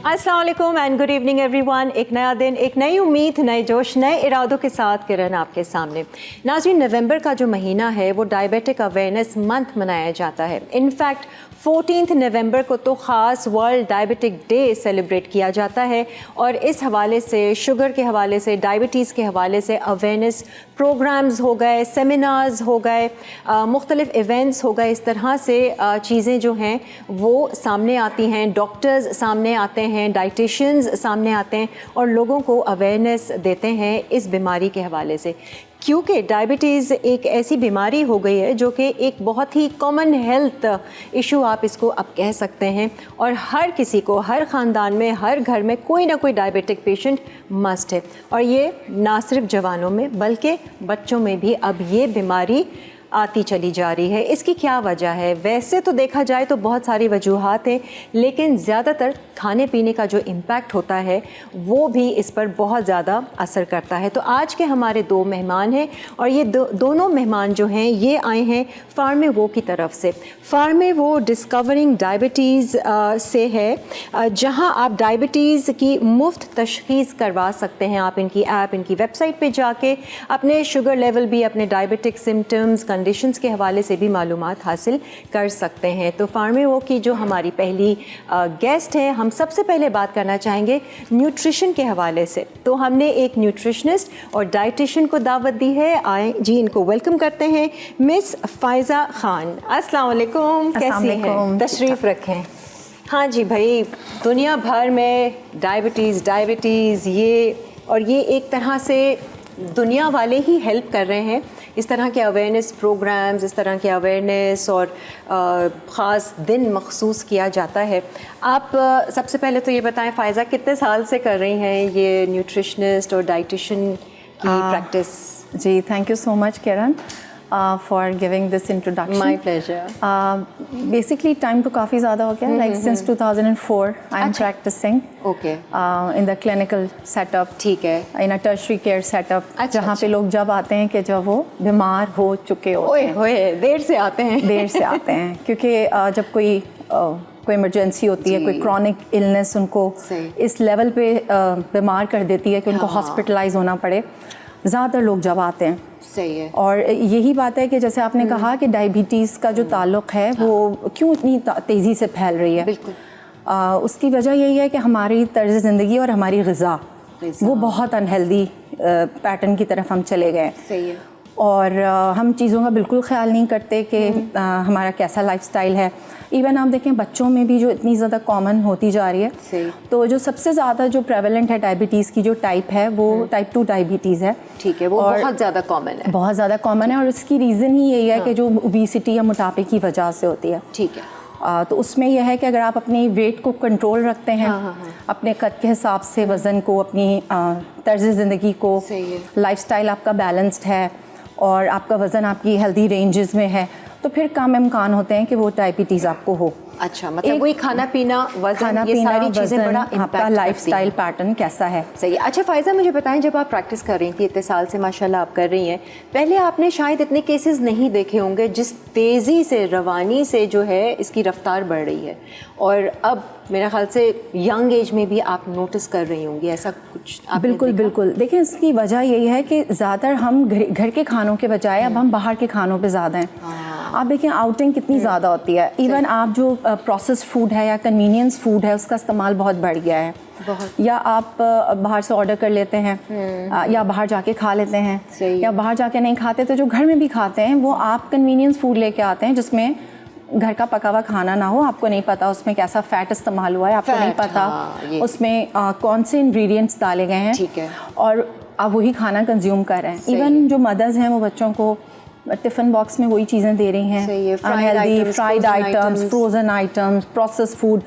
अस्सलाम वालेकुम and good evening everyone. एक नया दिन, एक नई उम्मीद, नए जोश, नए इरादों के साथ किरण आपके सामने। नाज़रीन, नवंबर का जो महीना है वो डायबिटिक अवेयरनेस मंथ मनाया जाता है। इनफैक्ट 14 नवंबर को तो ख़ास वर्ल्ड डायबिटिक डे सेलिब्रेट किया जाता है और इस हवाले से, शुगर के हवाले से, डायबिटीज़ के हवाले से अवेयरनेस प्रोग्राम्स हो गए, सेमिनार्स हो गए, मुख्तलिफ इवेंट्स हो गए। इस तरह से चीज़ें जो हैं वो सामने आती हैं, डॉक्टर्स सामने आते हैं, डाइटिशियंस सामने आते हैं और लोगों को अवेयरनेस देते हैं इस बीमारी के हवाले से। क्योंकि डायबिटीज़ एक ऐसी बीमारी हो गई है जो कि एक बहुत ही कॉमन हेल्थ इशू आप इसको अब कह सकते हैं और हर किसी को, हर ख़ानदान में, हर घर में कोई ना कोई डायबिटिक पेशेंट मस्ट है। और ये ना सिर्फ जवानों में बल्कि बच्चों में भी अब ये बीमारी आती चली जा रही है। इसकी क्या वजह है? वैसे तो देखा जाए तो बहुत सारी वजूहात हैं, लेकिन ज़्यादातर खाने पीने का जो इम्पैक्ट होता है वो भी इस पर बहुत ज़्यादा असर करता है। तो आज के हमारे दो मेहमान हैं और ये दोनों मेहमान जो हैं ये आए हैं फार्मेवो की तरफ से। फार्मेवो डिस्कवरिंग डायबिटीज़ से है, जहां आप डायबिटीज़ की मुफ्त तशख़ीस करवा सकते हैं। आप इनकी ऐप, इनकी वेबसाइट पे जाके अपने शुगर लेवल भी, अपने डायबिटिक सिम्टम्स, कंडीशंस के हवाले से भी मालूमात हासिल कर सकते हैं। तो फार्मेवो की जो हमारी पहली गेस्ट है, हम सबसे पहले बात करना चाहेंगे न्यूट्रिशन के हवाले से। तो हमने एक न्यूट्रिशनिस्ट और डाइटिशियन को दावत दी है। आए जी, इनको वेलकम करते हैं, मिस फ़ायज़ा ख़ान। अस्सलाम वालेकुम, कैसी हैं? तशरीफ़ रखें। हाँ जी भाई, दुनिया भर में डायबिटीज़ ये एक तरह से दुनिया वाले ही हेल्प कर रहे हैं। इस तरह के अवेयरनेस प्रोग्राम्स, इस तरह के अवेयरनेस और ख़ास दिन मखसूस किया जाता है। आप सबसे पहले तो ये बताएं फ़ायज़ा, कितने साल से कर रही हैं ये न्यूट्रिशनिस्ट और डाइटिशियन की प्रैक्टिस? जी, thank you so much Kiran for giving this introduction. My pleasure. Basically time तो काफ़ी ज़्यादा हो गया, like since 2004 I am practicing. Okay. In the clinical setup. ठीक है. In a tertiary care setup. जहाँ पे लोग जब आते हैं कि जब वो बीमार हो चुके होते हैं. ओए देर से आते हैं. देर से आते हैं क्योंकि जब कोई इमरजेंसी होती है, कोई क्रॉनिक इलनेस उनको इस लेवल पे बीमार कर देती है कि उनको हॉस्पिटलाइज होना पड़े, ज़्यादातर लोग जब आते हैं। सही है। और यही बात है कि जैसे आपने कहा कि डायबिटीज़ का जो ताल्लुक़ है वो क्यों इतनी तेज़ी से फैल रही है। बिल्कुल। उसकी वजह यही है कि हमारी तर्ज़ ज़िंदगी और हमारी ग़िज़ा वो बहुत अनहेल्दी पैटर्न की तरफ हम चले गए। सही है। और हम चीज़ों का बिल्कुल ख्याल नहीं करते कि हमारा कैसा लाइफस्टाइल है। इवन आप देखें बच्चों में भी जो इतनी ज़्यादा कॉमन होती जा रही है, तो जो सबसे ज़्यादा जो प्रेवलेंट है डायबिटीज़ की जो टाइप है वो टाइप 2 डायबिटीज़ है। ठीक है, वो बहुत ज़्यादा कॉमन है। बहुत ज़्यादा कॉमन है और इसकी रीज़न ही यही है कि जो ओबेसिटी या मोटापे की वजह से होती है। ठीक है। तो उसमें यह है कि अगर आप अपनी वेट को कंट्रोल रखते हैं, अपने कद के हिसाब से वज़न को, अपनी तर्ज़ ज़िंदगी को, लाइफस्टाइल आपका बैलेंस्ड है और आपका वज़न आपकी हेल्दी रेंजेस में है, तो फिर कम इम्कान होते हैं कि वो डायबिटीज़ आपको हो। अच्छा, मतलब वही खाना पीना, वज़न, ये सारी चीज़ें बड़ा आपका लाइफस्टाइल पैटर्न कैसा है। सही है। अच्छा फ़ायज़ा, मुझे बताएं, जब आप प्रैक्टिस कर रही थी, इतने साल से माशाल्लाह आप कर रही हैं, पहले आपने शायद इतने केसेस नहीं देखे होंगे जिस तेज़ी से, रवानी से जो है इसकी रफ्तार बढ़ रही है, और अब मेरा ख्याल से यंग एज में भी आप नोटिस कर रही होंगी, ऐसा कुछ? बिल्कुल। देखिए, इसकी वजह यही है कि ज़्यादातर हम घर के खानों के बजाय अब हम बाहर के खानों पे ज़्यादा हैं। आप देखिए आउटिंग कितनी ज़्यादा होती है। इवन आप जो प्रोसेस्ड फूड है या कन्वीनियंस फूड है उसका इस्तेमाल बहुत बढ़ गया है। या आप बाहर से ऑर्डर कर लेते हैं या बाहर जाके खा लेते हैं, या बाहर जाके नहीं खाते तो जो घर में भी खाते हैं वो आप कन्वीनियंस फूड लेके आते हैं जिसमें घर का पका हुआ खाना ना हो। आपको नहीं पता उसमें कैसा फ़ैट इस्तेमाल हुआ है, आपको नहीं पता उसमें कौन से इंग्रेडिएंट्स डाले गए हैं। ठीक है। और आप वही खाना कंज्यूम कर रहे हैं। इवन जो मदर्स हैं वो बच्चों को टिफ़िन बॉक्स में वही चीज़ें दे रही हैं, unhealthy fried items, frozen items, processed food.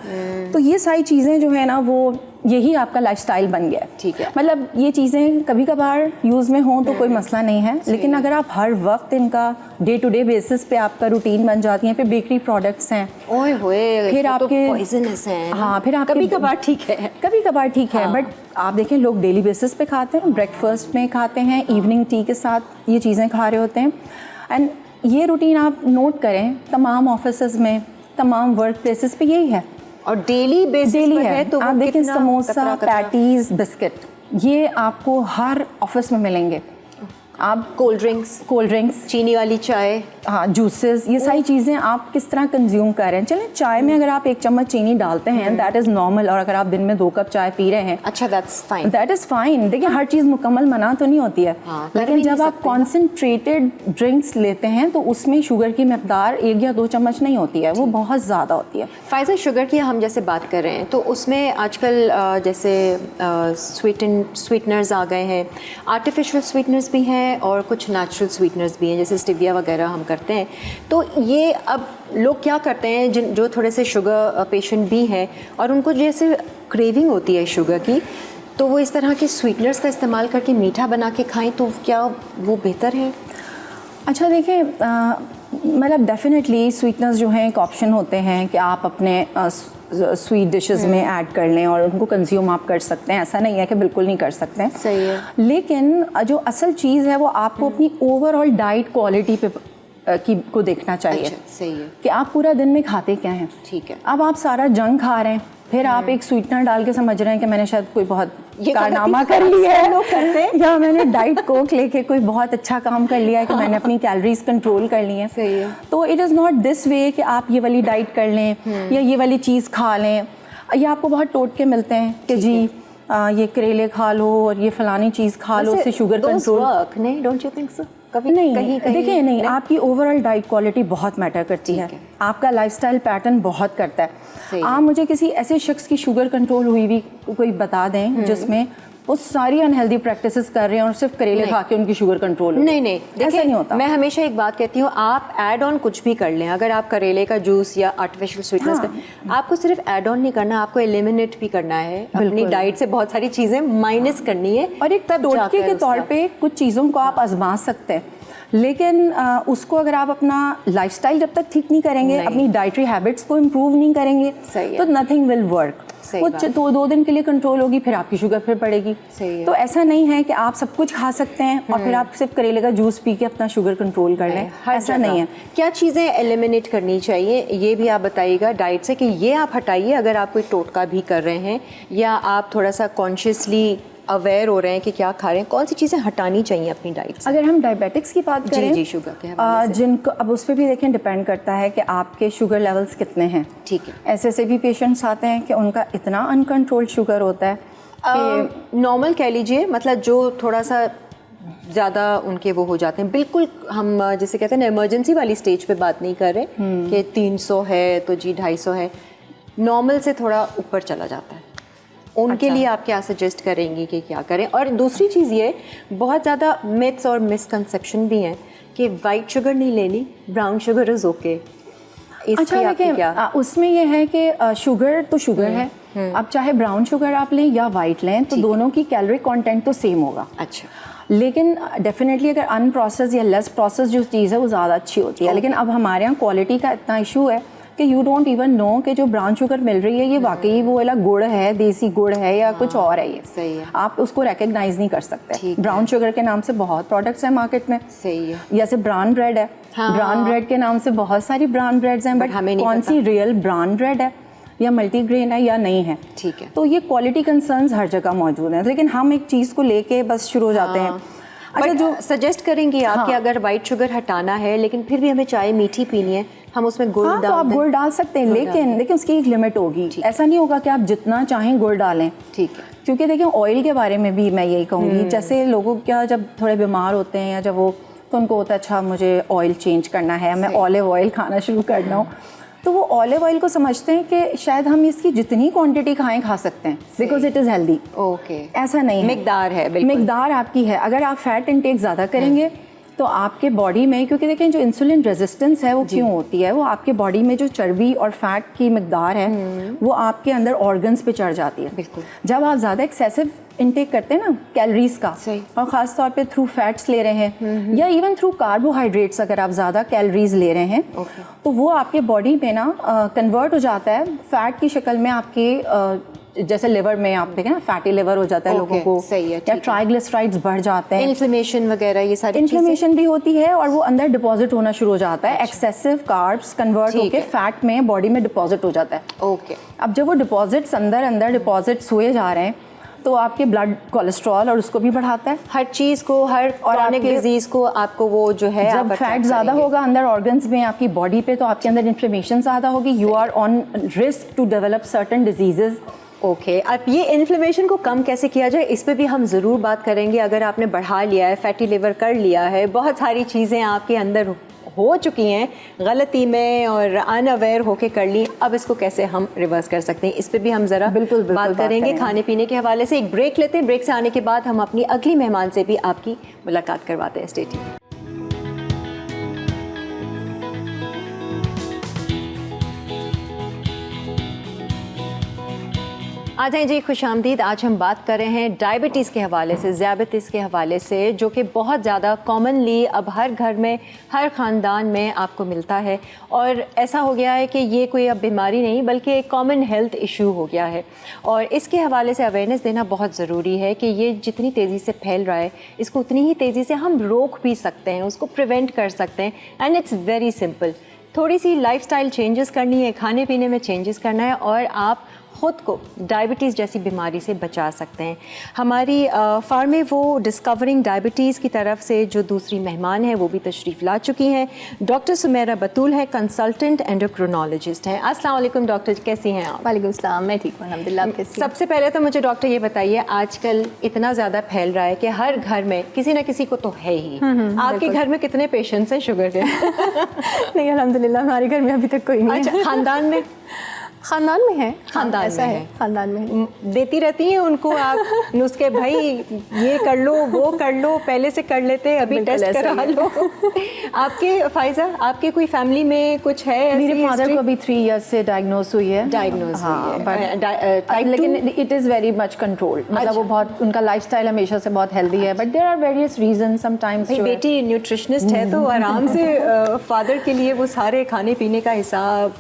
तो ये सारी चीज़ें जो है ना वो यही आपका लाइफस्टाइल बन गया है। ठीक है। मतलब ये चीज़ें कभी कभार यूज़ में हों तो कोई मसला नहीं है, लेकिन अगर आप हर वक्त इनका डे टू डे बेसिस पे आपका रूटीन बन जाती है, फिर बेकरी प्रोडक्ट्स हैं, ओए होए, फिर आपके पॉइजनस हैं। हाँ, फिर आप कभी कभार ठीक है, बट आप देखें लोग डेली बेसिस पे खाते हैं, ब्रेकफास्ट में खाते हैं, इवनिंग टी के साथ ये चीज़ें खा रहे होते हैं। एंड ये रूटीन आप नोट करें, तमाम ऑफिसेज़ में, तमाम वर्क प्लेसेस पे यही है। और डेली बेसिस डेली पर है तो वो आप देखें कितना समोसा कतरा पैटीज बिस्किट ये आपको हर ऑफिस में मिलेंगे। आप कोल्ड ड्रिंक्स चीनी वाली चाय, हाँ जूसेस, ये सारी चीज़ें आप किस तरह कंज्यूम कर रहे हैं। चलें चाय में अगर आप 1 चम्मच चीनी डालते हैं दैट इज़ नॉर्मल, और अगर आप दिन में 2 कप चाय पी रहे हैं अच्छा दैट इज़ फाइन। देखिए हर चीज़ मुकम्मल मना तो नहीं होती है, लेकिन जब आप कॉन्सेंट्रेटेड ड्रिंक्स लेते हैं तो उसमें शुगर की मकदार 1 या 2 चम्मच नहीं होती है, वो बहुत ज़्यादा होती है। फायज़ा शुगर की हम जैसे बात कर रहे हैं तो उसमें आजकल जैसे स्वीटनर्स आ गए हैं, आर्टिफिशियल स्वीटनर्स भी हैं और कुछ नेचुरल स्वीटनर्स भी हैं जैसे स्टिविया वगैरह हम करते हैं। तो ये अब लोग क्या करते हैं जो थोड़े से शुगर पेशेंट भी हैं और उनको जैसे क्रेविंग होती है शुगर की, तो वो इस तरह के स्वीटनर्स का इस्तेमाल करके मीठा बना के खाएं, तो क्या वो बेहतर है? अच्छा देखिए मतलब डेफिनेटली स्वीटनर्स जो हैं एक ऑप्शन होते हैं कि आप अपने स्वीट डिशेस में ऐड कर लें और उनको कंज्यूम आप कर सकते हैं, ऐसा नहीं है कि बिल्कुल नहीं कर सकते हैं। सही है। लेकिन जो असल चीज़ है वो आपको अपनी ओवरऑल डाइट क्वालिटी पे को देखना चाहिए। अच्छा, सही है कि आप पूरा दिन में खाते क्या हैं। ठीक है। अब आप सारा जंक खा रहे हैं, फिर आप एक स्वीटनर डाल के समझ रहे हैं कि मैंने शायद कोई बहुत कारनामा कर लिया है, लोग करते हैं या मैंने डाइट कोक लेके कोई बहुत अच्छा काम कर लिया है कि मैंने अपनी कैलोरीज कंट्रोल कर ली हैं। सही है। तो it is not this way कि आप ये वाली डाइट कर लें या ये वाली चीज़ खा लें। ये आपको बहुत टोटके मिलते हैं कि जी ये करेले खा लो और ये फलानी चीज़ खा लो, उससे शुगर कंट्रोल नहीं, डोंट यू थिंक सो? कभी नहीं, कहीं देखिए नहीं, आपकी ओवरऑल डाइट क्वालिटी बहुत मैटर करती है, आपका लाइफस्टाइल पैटर्न बहुत करता है। आप मुझे किसी ऐसे शख्स की शुगर कंट्रोल हुई कोई बता दें जिसमें वो सारी अनहेल्दी प्रैक्टिसेस कर रहे हैं और सिर्फ करेले खा के उनकी शुगर कंट्रोल नहीं, ऐसा नहीं होता। मैं हमेशा एक बात कहती हूँ, आप ऐड ऑन कुछ भी कर लें, अगर आप करेले का जूस या आर्टिफिशियल स्वीटनेस आपको सिर्फ ऐड ऑन नहीं करना, आपको एलिमिनेट भी करना है अपनी डाइट से, बहुत सारी चीज़ें माइनस करनी है। और एक टोटके के तौर पे कुछ चीज़ों को आप आजमा सकते हैं, लेकिन उसको अगर आप अपना लाइफस्टाइल जब तक ठीक नहीं करेंगे, अपनी डाइटरी हैबिट्स को इम्प्रूव नहीं करेंगे तो नथिंग विल वर्क। कुछ 2 दिन के लिए कंट्रोल होगी, फिर आपकी शुगर फिर बढ़ेगी। तो ऐसा नहीं है कि आप सब कुछ खा सकते हैं और फिर आप सिर्फ करेले का जूस पी के अपना शुगर कंट्रोल कर लें, ऐसा नहीं है। क्या चीज़ें एलिमिनेट करनी चाहिए ये भी आप बताइएगा डाइट से, कि ये आप हटाइए अगर आप कोई टोटका भी कर रहे हैं या आप थोड़ा सा कॉन्शियसली अवेयर हो रहे हैं कि क्या खा रहे हैं, कौन सी चीज़ें हटानी चाहिए अपनी डाइट से? अगर हम डायबिटिक्स की बात करें, जी शुगर के हवाले से, जिनको अब उस पर भी देखें डिपेंड करता है कि आपके शुगर लेवल्स कितने हैं। ठीक है। ऐसे भी पेशेंट्स आते हैं कि उनका इतना अनकंट्रोल्ड शुगर होता है कि नॉर्मल कह लीजिए, मतलब जो थोड़ा सा ज़्यादा उनके वो हो जाते हैं, बिल्कुल हम जैसे कहते हैं ना इमरजेंसी वाली स्टेज पे बात नहीं कर रहे कि 300 है तो जी 250 है, नॉर्मल से थोड़ा ऊपर चला जाता है, उनके लिए आप क्या सजेस्ट करेंगी कि क्या करें? और दूसरी चीज़ ये, बहुत ज़्यादा मिथ्स और मिसकंसेप्शन भी हैं कि वाइट शुगर नहीं लेनी, ब्राउन शुगर इज़ ओके। अच्छा देखिए, उसमें ये है कि शुगर तो शुगर है, अब चाहे ब्राउन शुगर आप लें या वाइट लें तो दोनों की कैलोरी कंटेंट तो सेम होगा। अच्छा, लेकिन डेफिनेटली अगर अनप्रोसेस या लेस प्रोसेस जो चीज़ है वो ज़्यादा अच्छी होती है। लेकिन अब हमारे यहाँ क्वालिटी का इतना इशू है कि यू डोंट इवन नो कि जो ब्राउन शुगर मिल रही है ये वाकई वो वाला गुड़ है, देसी गुड़ है या कुछ और है। ये सही है, आप उसको रिकग्नाइज नहीं कर सकते। ब्राउन शुगर के नाम से बहुत प्रोडक्ट्स हैं मार्केट में। सही है। जैसे ब्राउन ब्रेड है, ब्राउन ब्रेड के नाम से बहुत सारी ब्राउन ब्रेड्स हैं, बट कौन सी रियल ब्राउन ब्रेड है या मल्टीग्रेन है या नहीं है। ठीक है। तो ये क्वालिटी कंसर्न्स हर जगह मौजूद हैं, लेकिन हम एक चीज़ को लेके बस शुरू हो जाते हैं। अच्छा, जो सजेस्ट करेंगे आप कि अगर वाइट शुगर हटाना है लेकिन फिर भी हमें चाय मीठी पीनी है, हम उसमें गुड़ डाल तो आप गुड़ डाल सकते हैं, लेकिन उसकी एक लिमिट होगी। ऐसा नहीं होगा कि आप जितना चाहें गुड़ डालें। ठीक है। क्योंकि देखिए ऑयल के बारे में भी मैं यही कहूँगी, जैसे लोगों क्या जब थोड़े बीमार होते हैं या जब वो, तो उनको होता है अच्छा मुझे ऑयल चेंज करना है, मैं ऑलिव ऑयल खाना शुरू करना हूँ, तो वो ऑलिव ऑयल को समझते हैं कि शायद हम इसकी जितनी क्वांटिटी खाएं खा सकते हैं because it is healthy. Okay, ऐसा नहीं है, मिकदार है, बिल्कुल मिकदार आपकी है। अगर आप फैट इंटेक ज़्यादा करेंगे तो आपके बॉडी में, क्योंकि देखें जो इंसुलिन रेजिस्टेंस है वो क्यों होती है, वो आपके बॉडी में जो चर्बी और फैट की मिकदार है वो आपके अंदर ऑर्गन्स पे चढ़ जाती है। बिल्कुल। जब आप ज़्यादा एक्सेसिव इनटेक करते हैं ना कैलोरीज का, और ख़ास तौर पे थ्रू फैट्स ले रहे हैं या इवन थ्रू कार्बोहाइड्रेट्स, अगर आप ज़्यादा कैलोरीज ले रहे हैं तो वो आपके बॉडी में ना कन्वर्ट हो जाता है फैट की शक्ल में, आपके जैसे लिवर में आप देखें ना फैटी लिवर हो जाता है लोगों को, सही है, या ट्राइग्लिसराइड्स बढ़ जाते हैं, इन्फ्लेमेशन वगैरह, ये सारी इन्फ्लेमेशन भी होती है और वो अंदर डिपॉजिट होना शुरू हो जाता है। एक्सेसिव कार्ब्स कन्वर्ट होकर फैट में बॉडी में डिपॉजिट हो जाता है। ओके, अब जब वो डिपॉजिट्स अंदर डिपॉजिट्स हुए जा रहे हैं तो आपके ब्लड कोलेस्ट्रॉल और उसको भी बढ़ाता है। हर चीज़ को, हर क्रॉनिक डिजीज़ को आपको वो जो है, जब फैट ज़्यादा होगा अंदर ऑर्गन्स में आपकी बॉडी पे तो आपके अंदर इन्फ्लेमेशन ज़्यादा होगी, you are on risk to develop certain diseases. Okay, अब ये इन्फ्लेमेशन को कम कैसे किया जाए इस पे भी हम ज़रूर बात करेंगे। अगर आपने बढ़ा लिया है, फैटी लिवर कर लिया है, बहुत सारी चीज़ें आपके अंदर हो चुकी हैं गलती में और अनअवेयर होके कर ली, अब इसको कैसे हम रिवर्स कर सकते हैं, इस पे भी हम ज़रा बिल्कुल बात करेंगे। खाने पीने के हवाले से एक ब्रेक लेते हैं, ब्रेक से आने के बाद हम अपनी अगली मेहमान से भी आपकी मुलाकात करवाते हैं। Stay tuned. आ जाएं जी, खुशामदीद। आज हम बात कर रहे हैं डायबिटीज़ के हवाले से, ज़ियाबतीस के हवाले से, जो कि बहुत ज़्यादा कॉमनली अब हर घर में, हर ख़ानदान में आपको मिलता है और ऐसा हो गया है कि ये कोई अब बीमारी नहीं बल्कि एक कॉमन हेल्थ इशू हो गया है और इसके हवाले से अवेयरनेस देना बहुत ज़रूरी है कि ये जितनी तेज़ी से फैल रहा है इसको उतनी ही तेज़ी से हम रोक भी सकते हैं, उसको प्रिवेंट कर सकते हैं। And it's very simple. थोड़ी सी लाइफस्टाइल चेंजेस करनी है, खाने पीने में चेंजेस करना है और आप ख़ुद को डायबिटीज़ जैसी बीमारी से बचा सकते हैं। हमारी फार्म में वो डिस्कवरिंग डायबिटीज़ की तरफ से जो दूसरी मेहमान है वो भी तशरीफ़ ला चुकी हैं। डॉक्टर सुमेरा बतूल है, कंसल्टेंट एंडोक्रोनोलॉजिस्ट हैं। अस्सलाम वालेकुम डॉक्टर, कैसी हैं आप? वालेकुम सलाम, मैं ठीक हूँ अल्हम्दुलिल्लाह। आप कैसी? सबसे पहले तो मुझे डॉक्टर ये बताइए, आजकल इतना ज़्यादा फैल रहा है कि हर घर में किसी न किसी को तो है ही। आपके घर में कितने पेशेंट्स हैं शुगर के? नहीं अल्हम्दुलिल्लाह हमारे घर में अभी तक कोई नहीं। अच्छा, ख़ानदान में? खानदान में है, खानदान ऐसा में है, खानदान में है। देती रहती हैं उनको आप नुस्खे, भाई ये कर लो वो कर लो, पहले से कर लेते, अभी टेस्ट करा लो। आपके फायजा, आपके कोई फैमिली में कुछ है? मेरे फादर को अभी 3 इयर्स से डायग्नोज हुई है। लेकिन it is very much controlled, मतलब वो बहुत, उनका लाइफस्टाइल हमेशा से बहुत हेल्दी है, but there are various reason sometimes. बेटी न्यूट्रिशनिस्ट है तो आराम से फादर के लिए वो सारे खाने पीने का हिसाब,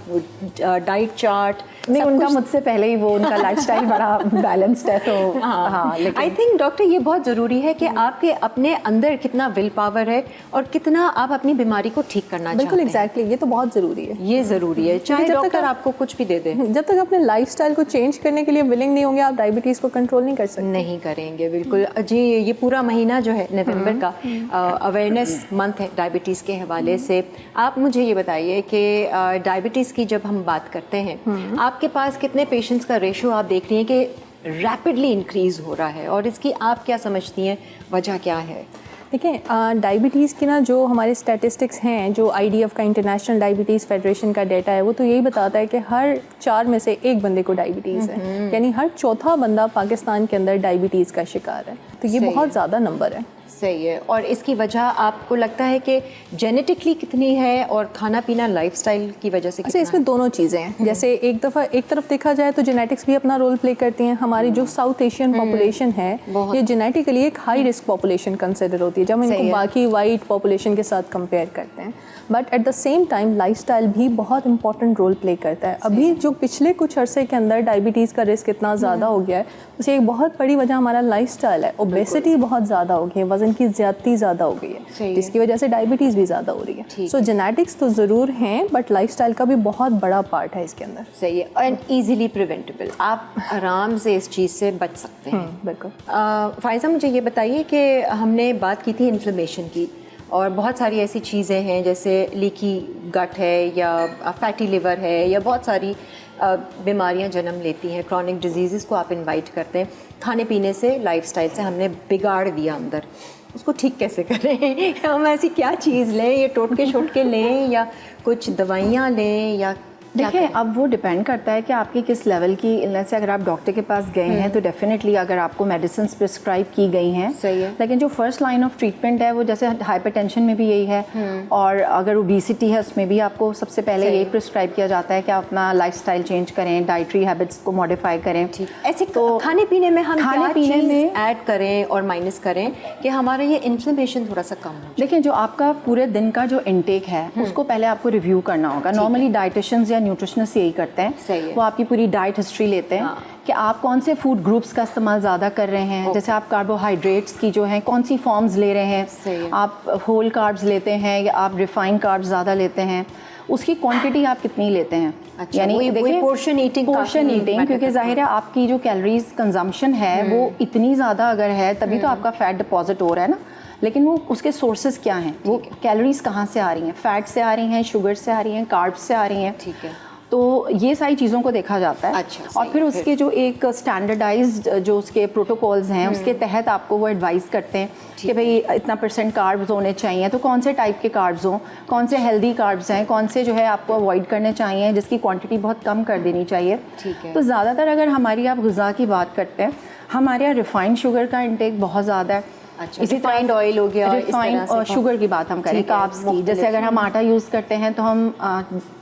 डाइट चार्ट, नहीं उनका मुझसे पहले ही वो उनका लाइफस्टाइल बड़ा बैलेंस्ड है, तो हाँ। लेकिन आई थिंक डॉक्टर ये बहुत ज़रूरी है कि आपके अपने अंदर कितना विल पावर है और कितना आप अपनी बीमारी को ठीक करना चाहते हैं। बिल्कुल एग्जैक्टली, ये तो बहुत ज़रूरी है। ये ज़रूरी है, चाहे डॉक्टर आपको कुछ भी दे दे, जब तक अपने लाइफस्टाइल को चेंज करने के लिए विलिंग नहीं होंगे आप डायबिटीज़ को कंट्रोल नहीं कर सकते। नहीं करेंगे बिल्कुल जी। ये पूरा महीना जो है नवंबर का अवेयरनेस मंथ है डायबिटीज़ के हवाले से। आप मुझे ये बताइए कि डायबिटीज़ की जब हम बात करते हैं, आपके पास कितने पेशेंट्स का रेशो आप देख रही हैं कि रैपिडली इंक्रीज़ हो रहा है और इसकी आप क्या समझती हैं, वजह क्या है? देखिए, डायबिटीज़ की ना जो हमारे स्टैटिस्टिक्स हैं, जो IDF का इंटरनेशनल डायबिटीज़ फेडरेशन का डेटा है, वो तो यही बताता है कि हर 4 में से 1 बंदे को डायबिटीज़ है, यानी हर चौथा बंदा पाकिस्तान के अंदर डायबिटीज़ का शिकार है। तो ये बहुत ज़्यादा नंबर है। सही है। और इसकी वजह आपको लगता है कि जेनेटिकली कितनी है और खाना पीना लाइफस्टाइल की वजह से? अच्छा, इसमें दोनों चीज़ें हैं। जैसे एक तरफ देखा जाए तो जेनेटिक्स भी अपना रोल प्ले करती हैं। हमारी जो साउथ एशियन पॉपुलेशन है ये जेनेटिकली एक हाई रिस्क पॉपुलेशन कंसिडर होती है जब हम इनको बाकी वाइट पॉपुलेशन के साथ कंपेयर करते हैं। But at the same time lifestyle भी बहुत इंपॉर्टेंट रोल प्ले करता है। अभी जो पिछले कुछ अरसे के अंदर डायबिटीज़ का रिस्क इतना ज़्यादा हो गया है, उसे एक बहुत बड़ी वजह हमारा लाइफस्टाइल है। ओबेसिटी बहुत ज़्यादा हो गई है, वज़न की ज़्यादती ज़्यादा हो गई है, जिसकी वजह से डायबिटीज़ भी ज़्यादा हो रही है। सो जेनेटिक्स तो ज़रूर हैं, बट लाइफस्टाइल का भी बहुत बड़ा पार्ट है इसके अंदर। सही है। एंड ईजिली प्रिवेंटेबल, आप आराम से इस चीज़ से बच सकते हैं। बिल्कुल। फायजा, मुझे ये बताइए कि हमने बात की थी इन्फ्लेमेशन की और बहुत सारी ऐसी चीज़ें हैं जैसे लीकी गट है या फैटी लिवर है या बहुत सारी बीमारियां जन्म लेती हैं, क्रॉनिक डिजीज़ को आप इनवाइट करते हैं। खाने पीने से, लाइफस्टाइल से हमने बिगाड़ दिया अंदर, उसको ठीक कैसे करें? हम ऐसी क्या चीज़ लें, ये टोटके छोटके लें या कुछ दवाइयाँ लें या देखिए, अब वो डिपेंड करता है कि आपकी किस लेवल की इलनेस है। अगर आप डॉक्टर के पास गए हैं तो डेफिनेटली अगर आपको मेडिसिन प्रिस्क्राइब की गई हैं, सही है। लेकिन जो फर्स्ट लाइन ऑफ ट्रीटमेंट है वो जैसे हाइपरटेंशन में भी यही है, और अगर ओबेसिटी है उसमें भी आपको सबसे पहले यही प्रिस्क्राइब किया जाता है कि आप अपना लाइफस्टाइल चेंज करें, डाइटरी हैबिट्स को मॉडिफाई करें। ऐसे तो खाने पीने में हम खाने पीने में ऐड करें और माइनस करें कि हमारा ये इन्फ्लेमेशन थोड़ा सा कम हो? देखिए, जो आपका पूरे दिन का जो इनटेक है उसको पहले आपको रिव्यू करना होगा। नॉर्मली डाइटिशियंस या न्यूट्रिशनिस्ट यही करते सही है। हैं, वो आपकी पूरी डाइट हिस्ट्री लेते हैं कि आप कौन से फूड ग्रुप्स का इस्तेमाल ज़्यादा कर रहे हैं। जैसे आप कार्बोहाइड्रेट्स की जो हैं कौन सी फॉर्म्स ले रहे सही है। हैं, आप होल कार्ब्स लेते हैं या आप रिफाइंड कार्ब्स ज़्यादा लेते हैं, उसकी क्वांटिटी आप कितनी लेते हैं। अच्छा, वही portion eating पोर्शन काफी ईटिंग, matter क्योंकि करता जाहिर है आपकी जो कैलोरीज कंजम्पशन है वो इतनी ज़्यादा अगर है तभी तो आपका फैट डिपॉजिट हो रहा है ना। लेकिन वो उसके सोर्सेज क्या हैं, वो कैलोरीज कहाँ से आ रही हैं, फैट से आ रही हैं, शुगर से आ रही हैं, कार्ब्स से आ रही हैं। ठीक है। तो ये सारी चीज़ों को देखा जाता है। अच्छा, और सही फिर है। उसके जो एक स्टैंडर्डाइज्ड जो उसके प्रोटोकॉल्स हैं उसके तहत आपको वो एडवाइस करते हैं कि भाई इतना % कार्ब्स होने चाहिए, तो कौन से टाइप के कार्ब्स हों, कौन से हेल्दी कार्ब्स हैं, कौन से जो है आपको अवॉइड करने चाहिए, जिसकी क्वांटिटी बहुत कम कर देनी चाहिए। ठीक है। तो ज़्यादातर अगर हमारी आप ग़िज़ा की बात करते हैं, हमारे यहाँ रिफाइंड शुगर का इंटेक बहुत ज़्यादा है। अच्छा, रिफाइंड ऑयल हो गया, इस तरह रिफाइंड से और शुगर की बात हम करें, ठीक है, कार्ब्स की। मुख्तलिफ। जैसे अगर हम आटा यूज़ करते हैं तो हम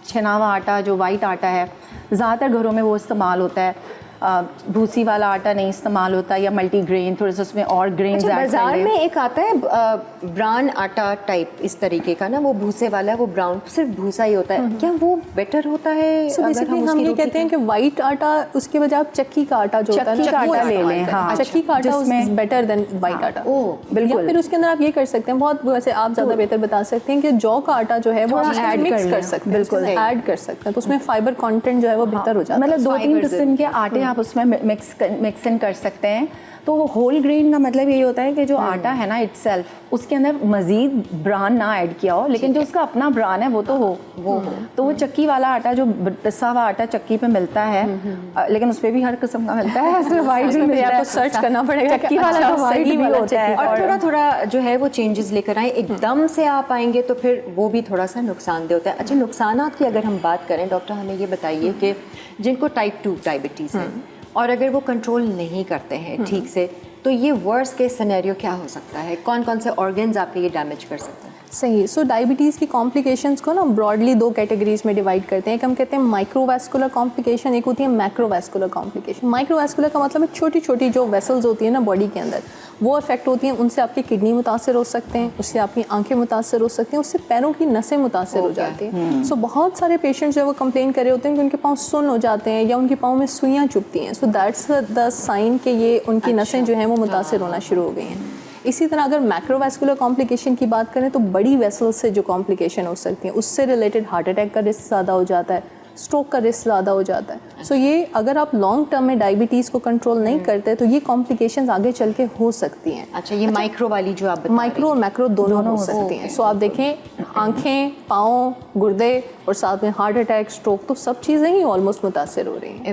छना हुआ आटा, जो वाइट आटा है, ज़्यादातर घरों में वो इस्तेमाल होता है। भूसी वाला आटा नहीं इस्तेमाल होता, या मल्टीग्रेन, थोड़ा सा उसमें और ग्रेन्स अच्छा, ऐड कर बाजार लें। में एक आता है ब्राउन आटा टाइप इस तरीके का ना, वो भूसे वाला है, वो ब्राउन सिर्फ भूसा ही होता है, क्या वो बेटर होता है? सो अगर बेसिकली हम उसकी ये रोटी कहते हैं कि वाइट आटा, उसके बजाय आप चक्की का आटा जो होता है चक्की का वो आटा ले इस्तेमाल लें, करें। हाँ, चक्की का आटा जिसमें- इज बेटर देन वाइट आटा। ओह, बिल्कुल। या फिर उसके अंदर आप ये कर सकते हैं, बहुत वैसे आप ज़्यादा बेहतर बता सकते हैं कि जौ का आटा जो है वो थोड़ा आप add मिक्स कर कर लें, सकते हैं, बिल्कुल। ऐड कर सकते हैं, तो उसमें फाइबर कंटेंट जो है वो बेहतर हो जाता है। मतलब 2-3 फाइबर किस्म के आटे आप उसमें मिक्स इन कर सकते हैं। तो वो होल ग्रेन का मतलब यही होता है कि जो आटा है ना इटसेल्फ, उसके अंदर मजीद ब्रान ना ऐड किया हो, लेकिन जो उसका अपना ब्रान है वो तो हो। तो वो चक्की वाला आटा, जो पिसा हुआ आटा चक्की पे मिलता है, लेकिन उस पे भी हर किस्म का मिलता है, उसमें वाइट भी मिलता है, आपको सर्च करना पड़ेगा चक्की वाला तो वाइट भी होता है। और थोड़ा थोड़ा जो है वो चेंजेस लेकर आए, एकदम से आप आएंगे तो फिर वो भी थोड़ा सा नुकसानदेह होता है। अच्छा, नुकसानात की अगर हम बात करें डॉक्टर, हमें ये बताइए कि जिनको टाइप 2 डायबिटीज़ है और अगर वो कंट्रोल नहीं करते हैं ठीक से, तो ये वर्स्ट केस सिनेरियो क्या हो सकता है? कौन कौन से ऑर्गन्स आपके ये डैमेज कर सकते हैं? सही। सो डायबिटीज़ की कॉम्प्लिकेशंस को ना ब्रॉडली 2 कैटेगरीज में डिवाइड करते हैं। एक हम कहते हैं माइक्रोवैस्कुलर कॉम्प्लिकेशन, एक होती है मैक्रोवैस्कुलर कॉम्प्लिकेशन। माइक्रोवैस्कुलर का मतलब है छोटी छोटी जो वेसल्स होती है ना बॉडी के अंदर, वो अफेक्ट होती हैं, उनसे आपकी किडनी मुतासर हो सकते हैं, उससे आपकी आंखें मुतासर हो सकती हैं, उससे पैरों की नसें मुतासर हो जाती हैं। सो बहुत सारे पेशेंट्स जो वो कंप्लेन कर रहे होते हैं कि उनके पाँव सुन्न हो जाते हैं या उनके पाँव में सुइयाँ चुभती हैं। सो दैट्स द साइन कि ये उनकी नसें जो हैं वो मुतासर होना शुरू हो गई हैं। इसी तरह अगर मैक्रोवैस्कुलर कॉम्प्लिकेशन की बात करें तो बड़ी वेसल्स से जो कॉम्प्लिकेशन हो सकती हैं, उससे रिलेटेड हार्ट अटैक का रिस्क ज़्यादा हो जाता है, स्ट्रोक का रिस्क ज़्यादा हो जाता है। सो ये अगर आप लॉन्ग टर्म में डायबिटीज़ को कंट्रोल नहीं करते तो ये कॉम्प्लिकेशंस आगे चल के हो सकती हैं। अच्छा, ये माइक्रो वाली जो आप बता माइक्रो और मैक्रो दोनों हो सकती हैं। सो आप देखें, आंखें, पाँव, गुर्दे और साथ में हार्ट अटैक, स्ट्रोक, तो सब चीज़ें ही ऑलमोस्ट मुतासर हो रही हैं।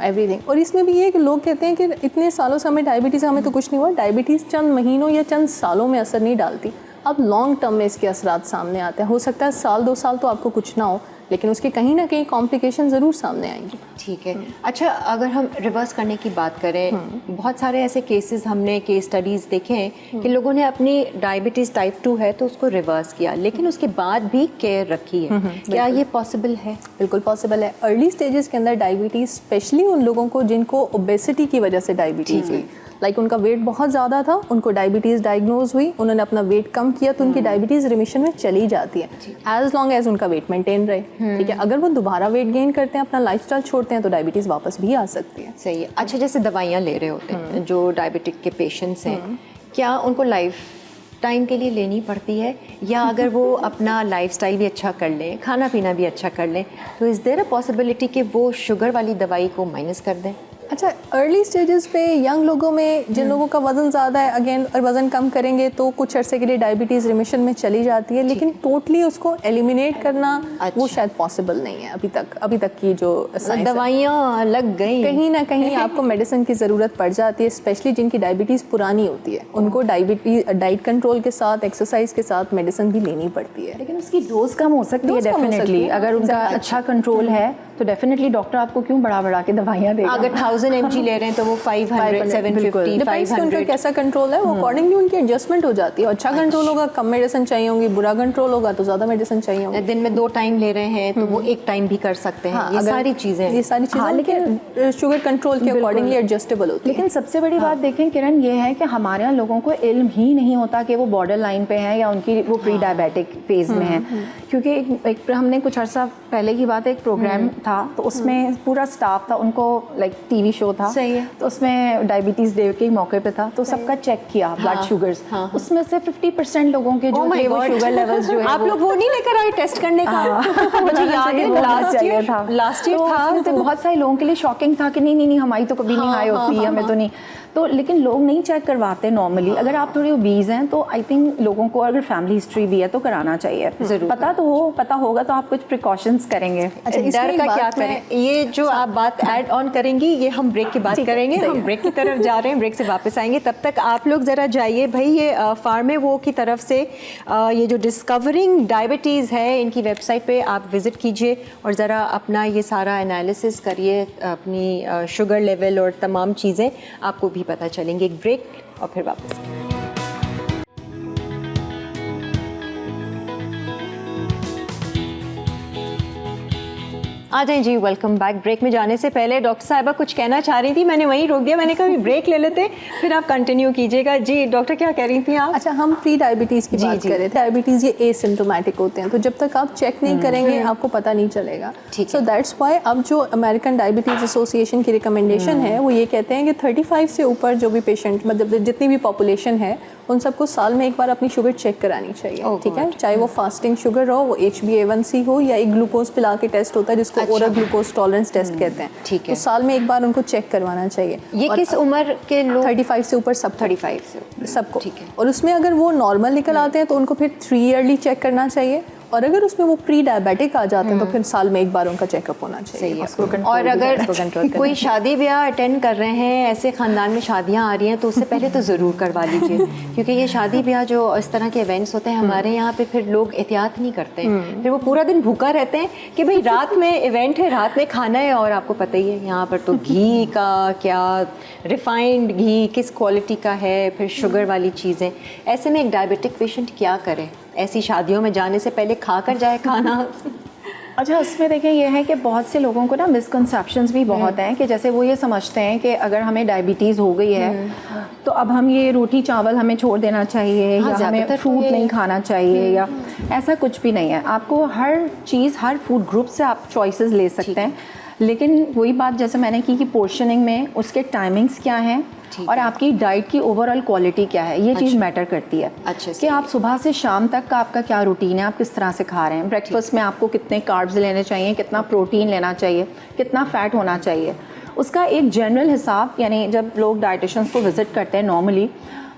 एवरीथिंग। और इसमें भी ये है कि लोग कहते हैं कि इतने सालों से हमें डायबिटीज़, हमें तो कुछ नहीं हुआ। डायबिटीज़ चंद महीनों या चंद सालों में असर नहीं डालती, अब लॉन्ग टर्म में इसके असरात सामने आते हैं। हो सकता है साल 2 साल तो आपको कुछ ना हो, लेकिन उसके कहीं ना कहीं कॉम्प्लिकेशन ज़रूर सामने आएंगे। ठीक है। अच्छा, अगर हम रिवर्स करने की बात करें, बहुत सारे ऐसे केसेस, हमने केस स्टडीज़ देखे हैं कि लोगों ने अपनी डायबिटीज़ टाइप 2 है तो उसको रिवर्स किया, लेकिन उसके बाद भी केयर रखी है। क्या ये पॉसिबल है? बिल्कुल पॉसिबल है। अर्ली स्टेजेस के अंदर डायबिटीज़, स्पेशली उन लोगों को जिनको ओबेसिटी की वजह से डायबिटीज़ हुई, लाइक उनका वेट बहुत ज़्यादा था, उनको डायबिटीज़ डायग्नोज हुई, उन्होंने अपना वेट कम किया तो उनकी डायबिटीज़ रिमिशन में चली जाती है, एज लॉन्ग एज उनका वेट मेंटेन रहे। ठीक है, अगर वो दोबारा वेट गेन करते हैं, अपना लाइफस्टाइल छोड़ते हैं, तो डायबिटीज़ वापस भी आ सकती है। सही है। अच्छा, जैसे दवाइयाँ ले रहे होते हैं जो डायबिटिक के पेशेंट्स हैं, क्या उनको लाइफ टाइम के लिए लेनी पड़ती है, या अगर वो अपना लाइफस्टाइल भी अच्छा कर लें, खाना पीना भी अच्छा कर लें, तो इज़ देयर अ पॉसिबिलिटी कि वो शुगर वाली दवाई को माइनस कर दें? अच्छा, अर्ली स्टेजेस पे यंग लोगों में, जिन लोगों का वज़न ज़्यादा है, अगेन और वज़न कम करेंगे तो कुछ अरसे के लिए डायबिटीज़ रिमिशन में चली जाती है, लेकिन टोटली उसको एलिमिनेट करना वो शायद पॉसिबल नहीं है अभी तक की जो दवाइयाँ लग गई, कहीं ना कहीं आपको मेडिसिन की ज़रूरत पड़ जाती है, स्पेशली जिनकी डायबिटीज़ पुरानी होती है, उनको डाइट कंट्रोल के साथ, एक्सरसाइज के साथ मेडिसिन भी लेनी पड़ती है। लेकिन उसकी डोज कम हो सकती है डेफिनेटली। अगर उनका अच्छा कंट्रोल है तो डेफिनेटली डॉक्टर आपको क्यों बढ़ा के दवाइयाँ देगा। अगर 1000 mg ले रहे हैं तो वो 500, 750, डिपेंड्स उनका 500 कैसा कंट्रोल है, वो अकॉर्डिंगली उनकी एडजस्टमेंट हो जाती है। अच्छा कंट्रोल होगा कम मेडिसिन चाहिए होंगी, बुरा कंट्रोल होगा तो ज़्यादा मेडिसिन चाहिए होगी। दिन में 2 टाइम ले रहे हैं तो वो 1 टाइम भी कर सकते हैं। ये सारी चीज़ें लेकिन शुगर कंट्रोल के अकॉर्डिंगली एडजस्टेबल होती है। लेकिन सबसे बड़ी बात देखें किरण, ये है कि हमारे यहाँ लोगों को इल्म ही नहीं होता कि वो बॉर्डर लाइन पे हैं या उनकी वो प्री डायबिटिक फेज़ में है। क्योंकि एक हमने कुछ अर्सा पहले की बात है, एक प्रोग्राम था तो उसमें पूरा स्टाफ था, उनको लाइक टीवी शो था, सही है। तो उसमें डायबिटीज़ डे के मौके पे था तो सबका चेक किया ब्लड शुगर्स, उसमें से 50% लोगों के जो थे वो शुगर लेवल्स जो है आप लोग वो नहीं लेकर आए टेस्ट करने का? मुझे याद है लास्ट ईयर था तो बहुत सारे लोगों के लिए शॉकिंग था कि नहीं हमारी तो कभी नहीं हाई होती, हमें तो नहीं। तो लेकिन लोग नहीं चेक करवाते नॉर्मली। अगर आप थोड़े ओबीज हैं तो आई थिंक लोगों को अगर फैमिली हिस्ट्री भी है तो कराना चाहिए। जरूर पता होगा तो आप कुछ प्रिकॉशंस करेंगे। अच्छा, डर का क्या करें? ये जो आप बात ऐड ऑन करेंगी ये हम ब्रेक के बाद करेंगे। हम ब्रेक की तरफ जा रहे हैं, ब्रेक से वापस आएंगे। तब तक आप लोग ज़रा जाइए भाई, ये फार्मेवो की तरफ से ये जो डिस्कवरिंग डायबिटीज़ है इनकी वेबसाइट पे आप विज़िट कीजिए और ज़रा अपना ये सारा एनालिसिस करिए, अपनी शुगर लेवल और तमाम चीज़ें आपको भी पता चलेंगे। एक ब्रेक और फिर वापस। आ जाएं जी, वेलकम बैक। ब्रेक में जाने से पहले डॉक्टर साहिबा कुछ कहना चाह रही थी, मैंने वहीं रोक दिया। मैंने कहा ब्रेक ले लेते फिर आप कंटिन्यू कीजिएगा। जी डॉक्टर, क्या कह रही थी आप? अच्छा, हम प्री डायबिटीज़ की बात कर रहे थे। डायबिटीज़ ये एसिम्प्टोमेटिक होते हैं, तो जब तक आप चेक नहीं करेंगे आपको पता नहीं चलेगा। सो दैट्स वाई अब जो अमेरिकन डायबिटीज़ एसोसिएशन की रिकमेंडेशन है वो ये कहते हैं कि 35 से ऊपर जो भी पेशेंट, मतलब जितनी भी पॉपुलेशन है उन सबको साल में एक बार अपनी शुगर चेक करानी चाहिए। ठीक है, चाहे वो फास्टिंग शुगर हो, वो HbA1c हो, या एक ग्लूकोज पिला के टेस्ट होता है जिसको ओरल ग्लूकोज टॉलरेंस टेस्ट कहते हैं। ठीक है, तो साल में एक बार उनको चेक करवाना चाहिए। ये किस उम्र के लोग? 35 से ऊपर सब, 35 से सबको। ठीक है। और उसमें अगर वो नॉर्मल निकल आते हैं तो उनको फिर 3 ईयरली चेक करना चाहिए, और अगर उसमें वो प्री डायबिटिक आ जाते हैं तो फिर साल में एक बार उनका चेकअप होना चाहिए। और अगर कोई शादी ब्याह अटेंड कर रहे हैं, ऐसे ख़ानदान में शादियां आ रही हैं, तो उससे पहले तो ज़रूर करवा लीजिए, क्योंकि ये शादी ब्याह जो इस तरह के इवेंट्स होते हैं हमारे यहाँ पे, फिर लोग एहतियात नहीं करते हैं, फिर वो पूरा दिन भूखा रहते हैं कि भाई रात में इवेंट है, रात में खाना है। और आपको पता ही है यहाँ पर तो घी का क्या, रिफाइंड घी किस क्वालिटी का है, फिर शुगर वाली चीज़ें। ऐसे में एक डायबिटिक पेशेंट क्या करे? ऐसी शादियों में जाने से पहले खाकर जाए खाना? अच्छा, उसमें देखें ये है कि बहुत से लोगों को ना मिसकंसेप्शंस भी बहुत हैं कि जैसे वो ये समझते हैं कि अगर हमें डायबिटीज़ हो गई है तो अब हम ये रोटी चावल हमें छोड़ देना चाहिए, या हमें फ्रूट नहीं खाना चाहिए, या ऐसा कुछ भी नहीं है। आपको हर चीज़, हर फूड ग्रुप से आप चॉइसेस ले सकते हैं, लेकिन वही बात जैसे मैंने की कि पोर्शनिंग में उसके टाइमिंग्स क्या हैं और आपकी डाइट की ओवरऑल क्वालिटी क्या है, ये चीज़ मैटर करती है। अच्छा, कि आप सुबह से शाम तक का आपका क्या रूटीन है, आप किस तरह से खा रहे हैं। ब्रेकफास्ट में आपको कितने कार्ब्स लेने चाहिए, कितना प्रोटीन लेना चाहिए, कितना फ़ैट होना चाहिए, उसका एक जनरल हिसाब। यानी जब लोग डाइटिशियंस को विज़िट करते हैं नॉर्मली,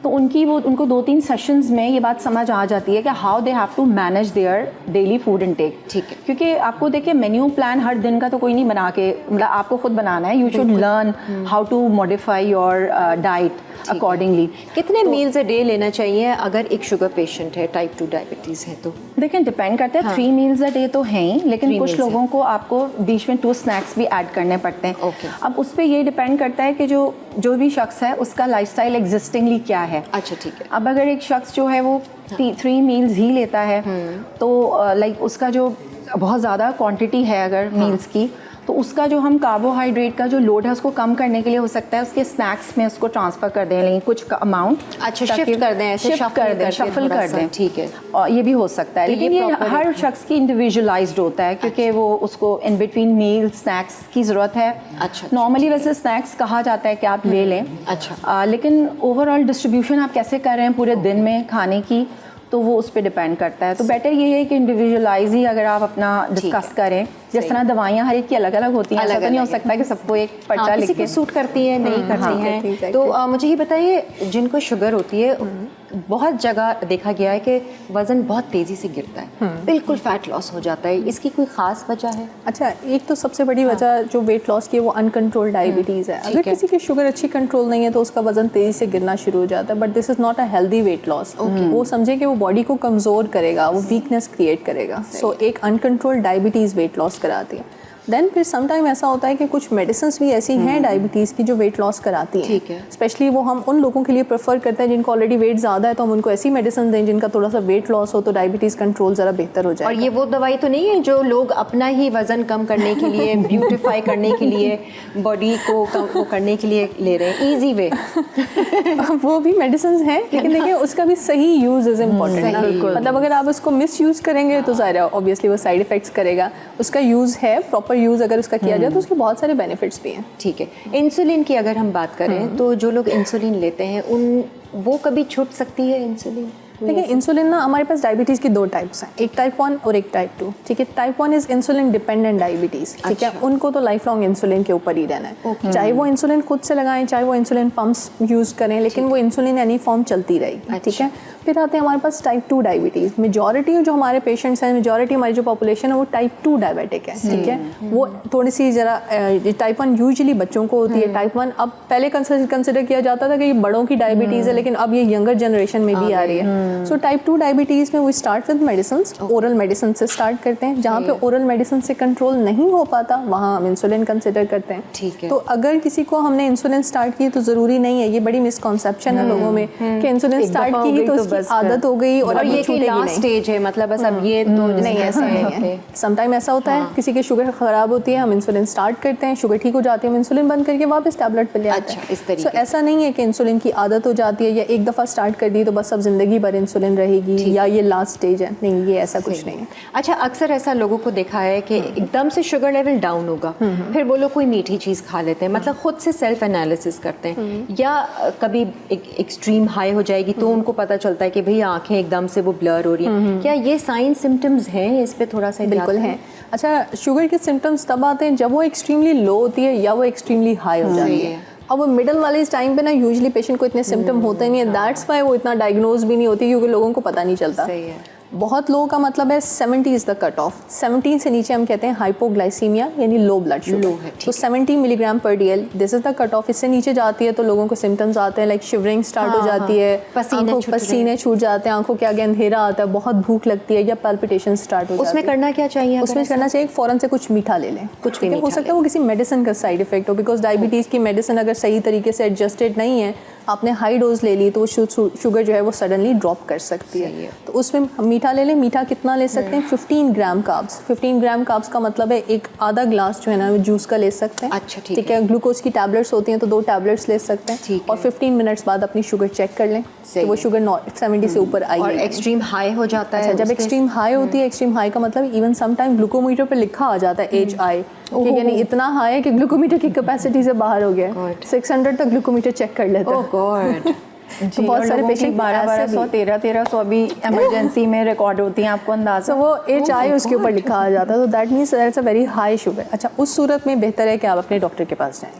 तो उनको 2-3 सेशंस में ये बात समझ आ जाती है कि how they have to manage their daily food intake. ठीक है, क्योंकि आपको देखिए मेन्यू प्लान हर दिन का तो कोई नहीं बना के, मतलब आपको खुद बनाना है। You should learn how to modify your diet accordingly. कितने मील्स अ डे लेना चाहिए अगर एक शुगर पेशेंट है, टाइप 2 डायबिटीज़ है तो? देखें, डिपेंड करता है। 3 मील्स अ डे तो हैं ही, लेकिन कुछ लोगों को आपको बीच में 2 स्नैक्स भी ऐड करने पड़ते हैं। अब उस पर ये डिपेंड करता है कि जो भी शख्स है उसका लाइफस्टाइल एग्जिस्टिंगली क्या है। अच्छा, ठीक है। अब अगर एक शख्स जो है वो 3 मील्स ही लेता है तो लाइक उसका जो बहुत ज़्यादा क्वांटिटी है अगर मील्स की, तो उसका जो हम कार्बोहाइड्रेट का जो लोड है उसको कम करने के लिए हो सकता है उसके स्नैक्स में उसको ट्रांसफ़र कर दें, लेकिन कुछ अमाउंट। अच्छा, शिफ्ट कर दें, ऐसे शफल कर दें। ठीक है, और ये भी हो सकता है, लेकिन ये हर शख्स की इंडिविजुअलाइज्ड होता है, क्योंकि वो उसको इन बिटवीन मील स्नैक्स की ज़रूरत है। अच्छा, नॉर्मली वैसे स्नैक्स कहा जाता है कि आप ले लें। अच्छा, लेकिन ओवरऑल डिस्ट्रीब्यूशन आप कैसे कर रहे हैं पूरे दिन में खाने की, तो वो उस पर डिपेंड करता है। तो बेटर ये है कि इंडिविजुअलाइज ही अगर आप अपना डिस्कस करें। जिस तरह दवाइयाँ हर एक की अलग अलग होती हैं, ऐसा तो नहीं हो सकता कि सबको एक पर्चा लिख के सूट करती है, नहीं करती हैं। तो मुझे ये बताइए, जिनको शुगर होती है बहुत जगह देखा गया है कि वज़न बहुत तेज़ी से गिरता है, बिल्कुल फैट लॉस हो जाता है, इसकी कोई ख़ास वजह है? अच्छा, एक तो सबसे बड़ी वजह जो वेट लॉस की है वो अनकंट्रोल डायबिटीज़ है। अगर किसी की शुगर अच्छी कंट्रोल नहीं है तो उसका वजन तेज़ी से गिरना शुरू हो जाता है, but this is not a healthy weight loss. वो समझे कि वो बॉडी को कमज़ोर करेगा, वो वीकनेस क्रिएट करेगा। सो एक अनकंट्रोल डायबिटीज़ वेट लॉस कराती है। देन फिर सम टाइम ऐसा होता है कि कुछ मेडिसिन भी ऐसी हैं डायबिटीज़ की जो वेट लॉस कराती हैं। ठीक है। स्पेशली वो हम उन लोगों के लिए प्रेफर करते हैं जिनको ऑलरेडी वेट ज़्यादा है, तो हम उनको ऐसी मेडिसिन दें जिनका थोड़ा सा वेट लॉस हो तो डायबिटीज़ कंट्रोल ज़रा बेहतर हो जाए। और ये वो दवाई तो नहीं है जो लोग अपना ही वजन कम करने के लिए, ब्यूटिफाई करने के लिए, बॉडी को कम वो करने के लिए ले रहे हैं, इजी वे? वो भी मेडिसिन हैं, लेकिन देखिए उसका भी सही यूज़ इज़ इम्पॉर्टेंट। मतलब अगर आप उसको मिस यूज़ करेंगे तो ज़ाहिर है ऑब्वियसली वो साइड इफ़ेक्ट्स करेगा। उसका यूज़ है, प्रॉपर यूज़ अगर उसका किया जाए तो उसके बहुत सारे बेनिफिट्स भी हैं। ठीक है। इंसुलिन की अगर हम बात करें तो जो लोग इंसुलिन लेते हैं वो कभी छूट सकती है इंसुलिन? देखिए इंसुलिन ना हमारे पास डायबिटीज़ की 2 टाइप्स हैं, एक टाइप 1 और एक टाइप 2। ठीक है, type 1 is insulin dependent diabetes. ठीक है, उनको तो लाइफ लॉन्ग इंसुलिन के ऊपर ही रहना है, चाहे वो इंसुलिन खुद से लगाएं, चाहे वो इंसुलिन पंप्स यूज़ करें, लेकिन वो इंसुलिन एनी फॉर्म चलती रहेगी। ठीक है, फिर आते हैं हमारे पास टाइप 2 डायबिटीज़। मेजॉरिटी जो हमारे पेशेंट्स हैं, मेजॉरिटी हमारी जो पॉपुलेशन है वो टाइप 2 डायबिटिक है। ठीक है, वो थोड़ी सी ज़रा टाइप 1 यूजुअली बच्चों को होती है। टाइप 1 अब पहले कंसिडर किया जाता था कि ये बड़ों की डायबिटीज़ है, लेकिन अब ये यंगर जनरेशन में भी आ रही है। सो टाइप 2 डायबिटीज़ में वो start with medicine, oral medicine से स्टार्ट करते हैं। जहाँ पे ओरल मेडिसिन से कंट्रोल नहीं हो पाता वहाँ हम इंसुलिन कंसिडर करते हैं। ठीक है। तो अगर किसी को हमने इंसुलिन स्टार्ट की तो ज़रूरी नहीं है, ये बड़ी मिसकॉन्सेप्शन है लोगों में कि इंसुलिन स्टार्ट की तो आदत हो गई और ये कोई लास्ट स्टेज है, मतलब बस अब ये तो नहीं, ऐसा नहीं है। समटाइम ऐसा होता है किसी की शुगर ख़राब होती है, हम इंसुलिन स्टार्ट करते हैं, शुगर ठीक हो जाती है, हम इंसुलिन बंद करके वापस टैबलेट पे ले आते हैं। इस तरीके से ऐसा नहीं है कि इंसुलिन की आदत हो जाती है या एक दफ़ा स्टार्ट कर दी तो बस अब ज़िंदगी भर इंसुलिन रहेगी या ये लास्ट स्टेज है। नहीं, ये ऐसा कुछ नहीं है। अच्छा, अक्सर ऐसा लोगों को देखा है कि एकदम से शुगर लेवल डाउन होगा, फिर वो लोग कोई मीठी चीज़ खा लेते हैं, मतलब खुद से सेल्फ एनालिसिस करते हैं, या कभी एक्सट्रीम हाई हो जाएगी तो उनको पता चलता है कि भाई आंखें एकदम से वो ब्लर हो रही हैं। क्या ये साइन सिम्टम्स हैं? इस पे थोड़ा सा बिल्कुल हैं। अच्छा, शुगर के सिम्टम्स तब आते हैं जब वो एक्सट्रीमली लो होती है या वो एक्सट्रीमली हाई हो जाती है। अब वो मिडल वाले इस टाइम पे ना यूजुअली पेशेंट को इतने सिम्टम होते नहीं है, दैट्स वाई वो इतना डायग्नोज भी नहीं होती, क्योंकि लोगों को पता नहीं चलता। सही है। बहुत लोगों का मतलब है 70 इज़ द कट ऑफ। 17 से नीचे हम कहते हैं हाइपोग्लाइसीमिया, यानी लो ब्लड शुगर। तो 70 मिलीग्राम पर DL this is the cut off. इससे नीचे जाती है तो लोगों को सिम्टम्स आते हैं, लाइक शिवरिंग स्टार्ट हो जाती है, पसीने छूट जाते हैं, आंखों के आगे अंधेरा आता है, बहुत भूख लगती है या पैल्पिटेशन स्टार्ट हो जाती है। उसमें करना क्या चाहिए? उसमें करना चाहिए फ़ौरन से कुछ मीठा ले लें। कुछ भी हो सकता है वो किसी मेडिसिन का साइड इफेक्ट हो, बिकॉज डायबिटीज़ की मेडिसिन अगर सही तरीके से एडजस्टेड नहीं है, आपने हाई डोज ले ली तो शुगर जो है वो सडनली ड्रॉप कर सकती है। तो उसमें मीठा ले लें। मीठा कितना ले सकते हैं? 15 ग्राम कार्ब्स। 15 ग्राम कार्ब्स का मतलब है एक आधा ग्लास जो है ना वो जूस का ले सकते हैं। अच्छा, ठीक है। ग्लूकोज की टैबलेट्स होती हैं तो 2 टैबलेट्स ले सकते हैं, और 15 मिनट्स बाद अपनी शुगर चेक कर लें तो वो शुगर 70 से ऊपर आई है। एक्सट्रीम हाई हो जाता है। जब एक्सट्रीम हाई होती है, एक्सट्रीम हाई का मतलब इवन सम टाइम ग्लूकोमीटर पर लिखा आ जाता है HI, यानी इतना हाई है कि ग्लूकोमीटर की कैपेसिटी से बाहर हो गया। 600 तक ग्लूकोमीटर चेक कर लेता है। तो बहुत सारे पेशेंट 1200 1300 अभी इमरजेंसी में रिकॉर्ड होती हैं, आपको अंदाजा। तो वो HI उसके ऊपर लिखा आ जाता है, तो that means that's a very high sugar. अच्छा, उस सूरत में बेहतर है कि आप अपने डॉक्टर के पास जाएं,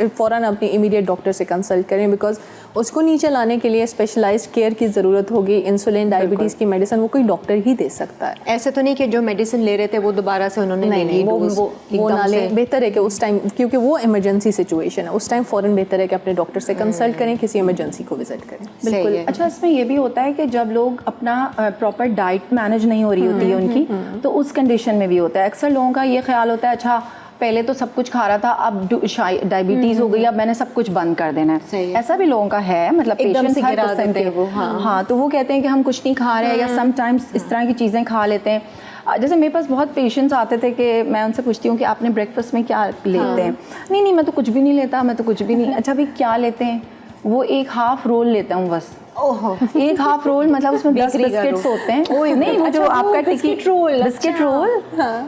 फ़ौरन अपनी इमीडिएट डॉक्टर से कंसल्ट करें, बिकॉज उसको नीचे लाने के लिए स्पेशलाइज्ड केयर की ज़रूरत होगी। इंसुलिन, डायबिटीज़ की मेडिसिन वो कोई डॉक्टर ही दे सकता है। ऐसे तो नहीं कि जो मेडिसिन ले रहे थे वो दोबारा से उन्होंने ले ली, वो ना ले। बेहतर है कि उस टाइम, क्योंकि वो इमरजेंसी सिचुएशन है, उस टाइम फ़ौरन बेहतर है कि अपने डॉक्टर से कंसल्ट करें, किसी इमरजेंसी को विजिट करें। बिल्कुल। अच्छा, इसमें ये भी होता है कि जब लोग अपना प्रॉपर डाइट मैनेज नहीं हो रही होती है उनकी, तो उस कंडीशन में भी होता है। अक्सर लोगों का ये ख्याल होता है, अच्छा पहले तो सब कुछ खा रहा था, अब डायबिटीज़ हो गई, अब मैंने सब कुछ बंद कर देना है। ऐसा भी लोगों का है, मतलब पेशेंट्स हर किस्म के वो। हाँ, तो वो कहते हैं कि हम कुछ नहीं खा रहे हैं, या समटाइम्स इस तरह की चीज़ें खा लेते हैं। जैसे मेरे पास बहुत पेशेंट्स आते थे कि मैं उनसे पूछती हूँ कि आपने ब्रेकफास्ट में क्या लेते हैं? नहीं, मैं तो कुछ भी नहीं लेता, मैं तो कुछ भी नहीं। अच्छा, अभी क्या लेते हैं? वो एक हाफ रोल लेता हूँ बस। एक हाफ रोल, मतलब उसमें 10 बिस्किट्स होते हैं। नहीं, वो जो आपका बिस्किट रोल,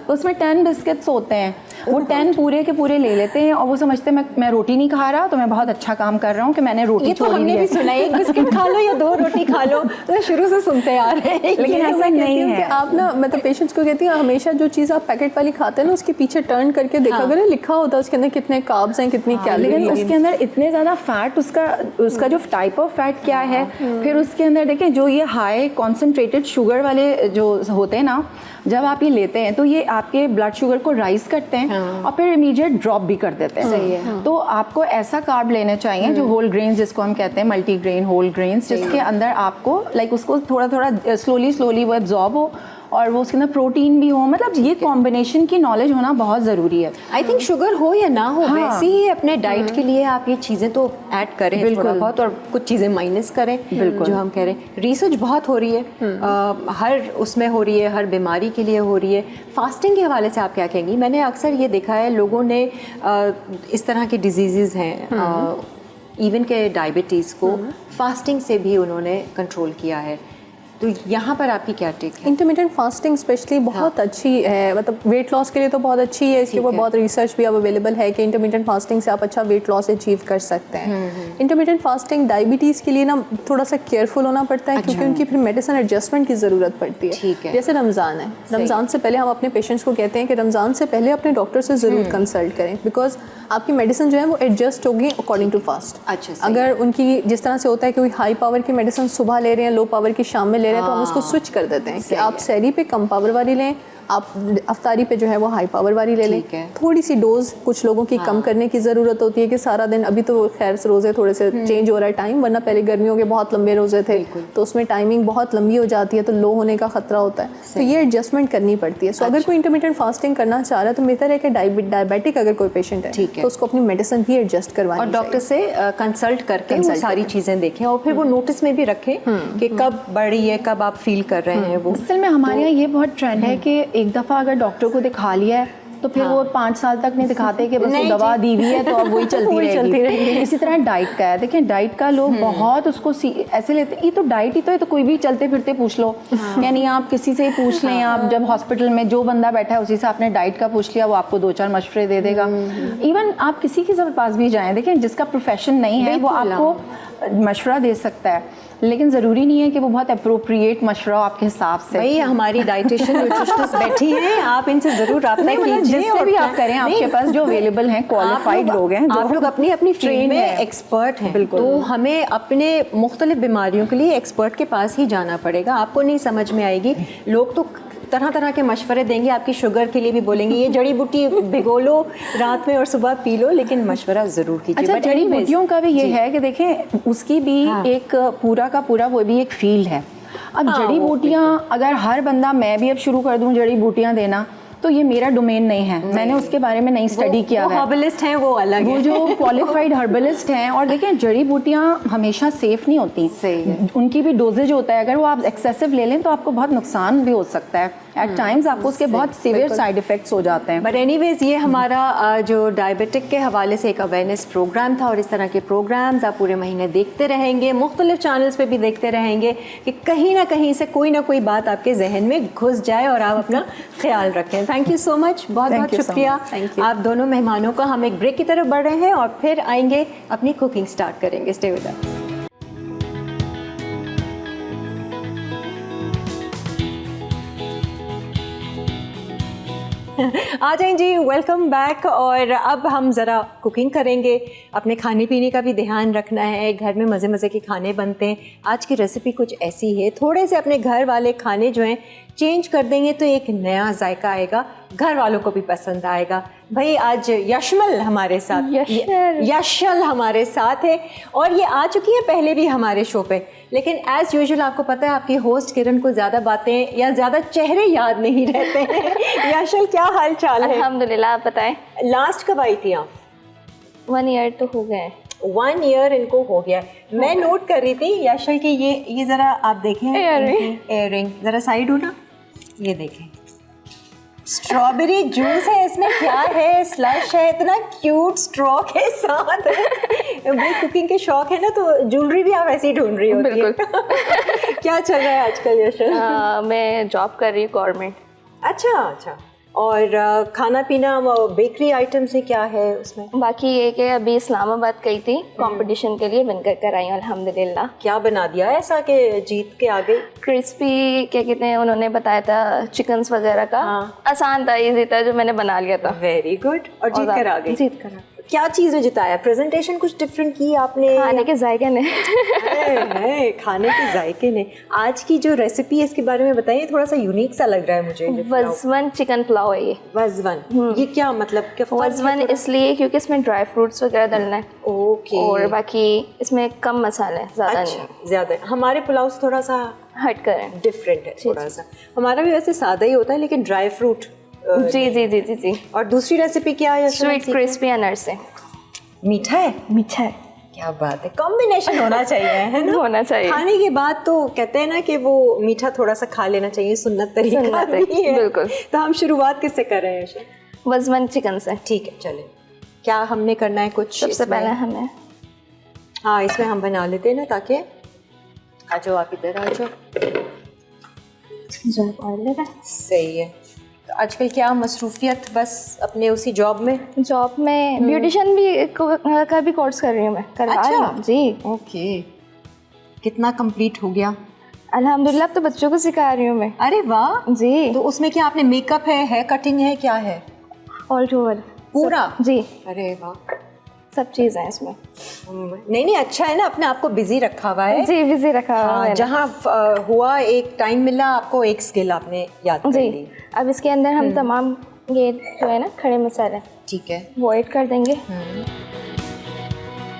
उसमें 10 बिस्किट्स होते हैं। वो 10 पूरे के पूरे ले लेते हैं और वो समझते हैं मैं रोटी नहीं खा रहा तो मैं बहुत अच्छा काम कर रहा हूँ कि मैंने रोटी छोड़ी। हमने भी सुना है, एक बिस्किट खा लो या 2 रोटी खा लो, तो शुरू से सुनते आ रहे हैं, लेकिन ऐसा नहीं है। आप ना, मैं तो पेशेंट्स को कहती हूँ हमेशा जो चीज़ आप पैकेट वाली खाते हैं ना उसके पीछे टर्न करके देखा करें, लिखा होता है उसके अंदर कितने कार्ब्स हैं, कितनी कैलोरी, लेकिन उसके अंदर इतने ज़्यादा फैट, उसका जो टाइप ऑफ फैट क्या है, फिर उसके अंदर देखिए जो ये हाई कॉन्सेंट्रेटेड शुगर वाले जो होते हैं ना, जब आप ये लेते हैं तो ये आपके ब्लड शुगर को राइज करते हैं और फिर इमीडिएट ड्रॉप भी कर देते हैं। सही है। तो आपको ऐसा कार्ब लेने चाहिए जो होल ग्रेन्स, जिसको हम कहते हैं मल्टीग्रेन होल ग्रेन्स, जिसके अंदर आपको लाइक उसको थोड़ा थोड़ा स्लोली वो एब्जॉर्ब हो और वो उसके अंदर प्रोटीन भी हो, मतलब ये कॉम्बिनेशन की नॉलेज होना बहुत ज़रूरी है। आई थिंक शुगर हो या ना हो, हाँ। वैसे ही अपने डाइट के लिए आप ये चीज़ें तो ऐड करें थोड़ा बहुत, और कुछ चीज़ें माइनस करें जो हम कह रहे हैं। रिसर्च बहुत हो रही है, हर उसमें हो रही है, हर बीमारी के लिए हो रही है। फास्टिंग के हवाले से आप क्या कहेंगी? मैंने अक्सर ये देखा है लोगों ने इस तरह के डिजीज़ हैं, इवन के डायबिटीज़ को फास्टिंग से भी उन्होंने कंट्रोल किया है, तो यहाँ पर आपकी क्या टेक है? इंटरमिटेंट फास्टिंग स्पेशली बहुत अच्छी है, मतलब वेट लॉस के लिए तो बहुत अच्छी है। इसके ऊपर बहुत रिसर्च भी अब अवेलेबल है कि इंटरमिटेंट फास्टिंग से आप अच्छा वेट लॉस अचीव कर सकते हैं। इंटरमिटेंट फास्टिंग डायबिटीज़ के लिए ना थोड़ा सा केयरफुल होना पड़ता है, क्योंकि उनकी फिर मेडिसिन एडजस्टमेंट की ज़रूरत पड़ती है। जैसे रमज़ान है, रमज़ान से पहले हम अपने पेशेंट्स को कहते हैं कि रमज़ान से पहले अपने डॉक्टर से ज़रूर कंसल्ट करें, बिकॉज आपकी मेडिसिन जो है वो एडजस्ट होगी अकॉर्डिंग टू फास्ट। अच्छा, अगर उनकी जिस तरह से होता है कि कोई हाई पावर की मेडिसिन सुबह ले रहे हैं, लो पावर की शाम में ले रहे हैं, तो हम उसको स्विच कर देते हैं कि आप सहरी पे कम पावर वाली लें, आप अफ्तारी पे जो है वो हाई पावर वाली ले लें। थोड़ी सी डोज कुछ लोगों की कम करने की ज़रूरत होती है कि सारा दिन, अभी तो खैर रोज़े थोड़े से चेंज हो रहा है टाइम, वरना पहले गर्मियों के बहुत लंबे रोज़े थे तो उसमें टाइमिंग बहुत लंबी हो जाती है, तो लो होने का खतरा होता है, तो ये एडजस्टमेंट करनी पड़ती है। सो अगर कोई इंटरमिटेंट फास्टिंग करना चाह रहा है तो बेहतर है कि डायबिटिक अगर कोई पेशेंट है तो उसको अपनी मेडिसिन भी एडजस्ट करवानी और डॉक्टर से कंसल्ट करके वो सारी चीज़ें देखें, और फिर वो नोटिस में भी रखें कि कब बढ़ी है, कब आप फील कर रहे हैं वो। असल में हमारे यहाँ ये बहुत ट्रेंड है कि एक दफ़ा अगर डॉक्टर को दिखा लिया है तो फिर वो 5 साल तक नहीं दिखाते कि बस वो दवा दी हुई है तो अब वही चलती रहेगी। इसी तरह डाइट का है, देखिए डाइट का लोग बहुत उसको ऐसे लेते हैं, ये तो डाइट ही तो है, तो कोई भी चलते फिरते पूछ लो, यानी आप किसी से ही पूछ लें, आप जब हॉस्पिटल में जो बंदा बैठा है उसी से आपने डाइट का पूछ लिया, वो आपको 2-4 मशवरे दे देगा। इवन आप किसी के पास भी जाएँ, देखिए जिसका प्रोफेशन नहीं है वो आपको मशवरा दे सकता है, लेकिन ज़रूरी नहीं है कि वो बहुत अप्रोप्रिएट मशवरा आपके हिसाब से। भाई हमारी डाइटिशियन न्यूट्रिशनिस्ट बैठी हैं, आप इनसे ज़रूर रब्ता कीजिए, जिससे भी आप करें, आपके पास जो अवेलेबल हैं क्वालिफाइड लोग हैं, आप लोग अपनी अपनी फील्ड में एक्सपर्ट हैं, तो हमें अपने मुख्तलिफ बीमारियों के लिए एक्सपर्ट के पास ही जाना पड़ेगा। आपको नहीं समझ में आएगी, लोग तो तरह तरह के मशवरे देंगे, आपकी शुगर के लिए भी बोलेंगे ये जड़ी बूटी भिगो लो रात में और सुबह पी लो, लेकिन मशवरा ज़रूर कीजिए। अच्छा, जड़ी बूटियों का भी ये है कि देखें उसकी भी एक पूरा का पूरा वो भी एक फील्ड है। अब जड़ी बूटियाँ अगर हर बंदा, मैं भी अब शुरू कर दूँ जड़ी बूटियाँ देना, तो ये मेरा डोमेन नहीं है, मैंने उसके बारे में नहीं स्टडी किया है। हर्बलिस्ट हैं वो अलग वो जो क्वालिफाइड हर्बलिस्ट हैं, और देखें जड़ी बूटियाँ हमेशा सेफ नहीं होती, उनकी भी डोजेज होता है, अगर वो आप एक्सेसिव ले लें तो आपको बहुत नुकसान भी हो सकता है, एट टाइम्स आपको उसके बहुत सीवियर साइड इफेक्ट्स हो जाते हैं। बट एनीवेज ये हमारा जो डायबिटिक के हवाले से एक अवेयरनेस प्रोग्राम था, और इस तरह के प्रोग्राम्स आप पूरे महीने देखते रहेंगे, मुख्तलिफ चैनल्स पे भी देखते रहेंगे कि कहीं ना कहीं से कोई ना कोई बात आपके जहन में घुस जाए और आप अपना ख्याल रखें। थैंक यू सो मच, बहुत बहुत शुक्रिया आप दोनों मेहमानों का। हम एक ब्रेक की तरफ बढ़ रहे हैं और फिर आएंगे, अपनी कुकिंग स्टार्ट करेंगे। Stay with us. आ जाएं जी, वेलकम बैक। और अब हम ज़रा कुकिंग करेंगे, अपने खाने पीने का भी ध्यान रखना है, घर में मज़े मज़े के खाने बनते हैं। आज की रेसिपी कुछ ऐसी है, थोड़े से अपने घर वाले खाने जो हैं चेंज कर देंगे तो एक नया जायका आएगा, घर वालों को भी पसंद आएगा। भाई आज यशमल हमारे साथ, यशल हमारे साथ है, और ये आ चुकी है पहले भी हमारे शो पे, लेकिन एज़ यूजुअल आपको पता है आपकी होस्ट किरण को ज़्यादा बातें या ज़्यादा चेहरे याद नहीं रहते हैं। यशल क्या हाल चाल है? अल्हम्दुलिल्लाह, आप बताएं। लास्ट कब आई थी आप? 1 ईयर तो हो गए। 1 ईयर इनको हो गया। मैं नोट कर रही थी यशल की, ये ज़रा आप देखें, एयरिंग ज़रा साइड हो ना, ये देखें स्ट्रॉबेरी जूस है इसमें, क्या है, स्लश है, इतना क्यूट स्ट्रॉ के साथ। भाई कुकिंग के शौक है ना, तो ज्वेलरी भी आप ऐसे ही ढूंढ रही होती है। क्या चल रहा है आजकल यशल? मैं जॉब कर रही हूँ गवर्नमेंट। अच्छा, और खाना पीना बेकरी आइटम से क्या है उसमें? बाकी ये कि अभी इस्लामाबाद गई थी कंपटीशन के लिए, बनकर कर आई हूँ अल्हम्दुलिल्लाह। क्या बना दिया ऐसा कि जीत के आ गई? क्रिस्पी क्या कहते हैं, उन्होंने बताया था चिकन्स वगैरह का। आसान था, इजी था, जो मैंने बना लिया था। Very good. और जीत कर आ गई? जीत कर आ गई। क्या चीज़ ने जिताया? प्रेजेंटेशन कुछ डिफरेंट की आपने? खाने के जायके ने। है, खाने के जायके ने। आज की जो रेसिपी है इसके बारे में बताइए, थोड़ा सा यूनिक सा लग रहा है मुझे। वज़वन चिकन पुलाव है ये। वज़वन, ये क्या मतलब? क्या वज़वन इसलिए क्योंकि इसमें ड्राई फ्रूट्स वगैरह डलना है। ओके। और बाकी इसमें कम मसाले, ज़्यादा नहीं। अच्छा, ज़्यादा। हमारे पुलाव से थोड़ा सा हट करें। डिफरेंट है थोड़ा सा। हमारा भी वैसे सादा ही होता है लेकिन ड्राई फ्रूट। जी जी जी जी जी। और दूसरी रेसिपी क्या है? स्वीट क्रिस्पी अनारस से। मीठा है? मीठा है। क्या बात है, कॉम्बिनेशन होना चाहिए, है ना? होना चाहिए। खाने के बाद तो कहते हैं ना कि वो मीठा थोड़ा सा खा लेना चाहिए, सुन्नत तरीका सुन्नत है, भी है। बिल्कुल। तो हम शुरुआत किससे कर रहे हैं? वज़वन चिकन से। ठीक है, चले। क्या हमने करना है कुछ? सबसे पहले हमें, हाँ, इसमें हम बना लेते हैं ना, ताकि आ जाओ, आप इधर आ जाओ। सही है। तो आजकल क्या मसरूफियत? बस अपने उसी जॉब में? जॉब में ब्यूटिशियन भी का भी कोर्स कर रही हूँ मैं, करवा रही हूँ जी। ओके, कितना कंप्लीट हो गया? अल्हम्दुलिल्लाह, अब तो बच्चों को सिखा रही हूँ मैं। अरे वाह जी। तो उसमें क्या आपने मेकअप है, हेयर कटिंग है, क्या है? ऑल ओवर पूरा? जी, अरे वाह, सब चीज़ है इसमें। नहीं नहीं, अच्छा है ना, अपने आप को बिजी रखा हुआ है। जी, बिजी रखा हुआ हाँ, है। जहाँ हुआ एक टाइम मिला आपको, एक स्किल आपने याद कर ली। जी, अब इसके अंदर हम तमाम ये जो है ना खड़े मसाले, ठीक है, वो ऐड कर देंगे।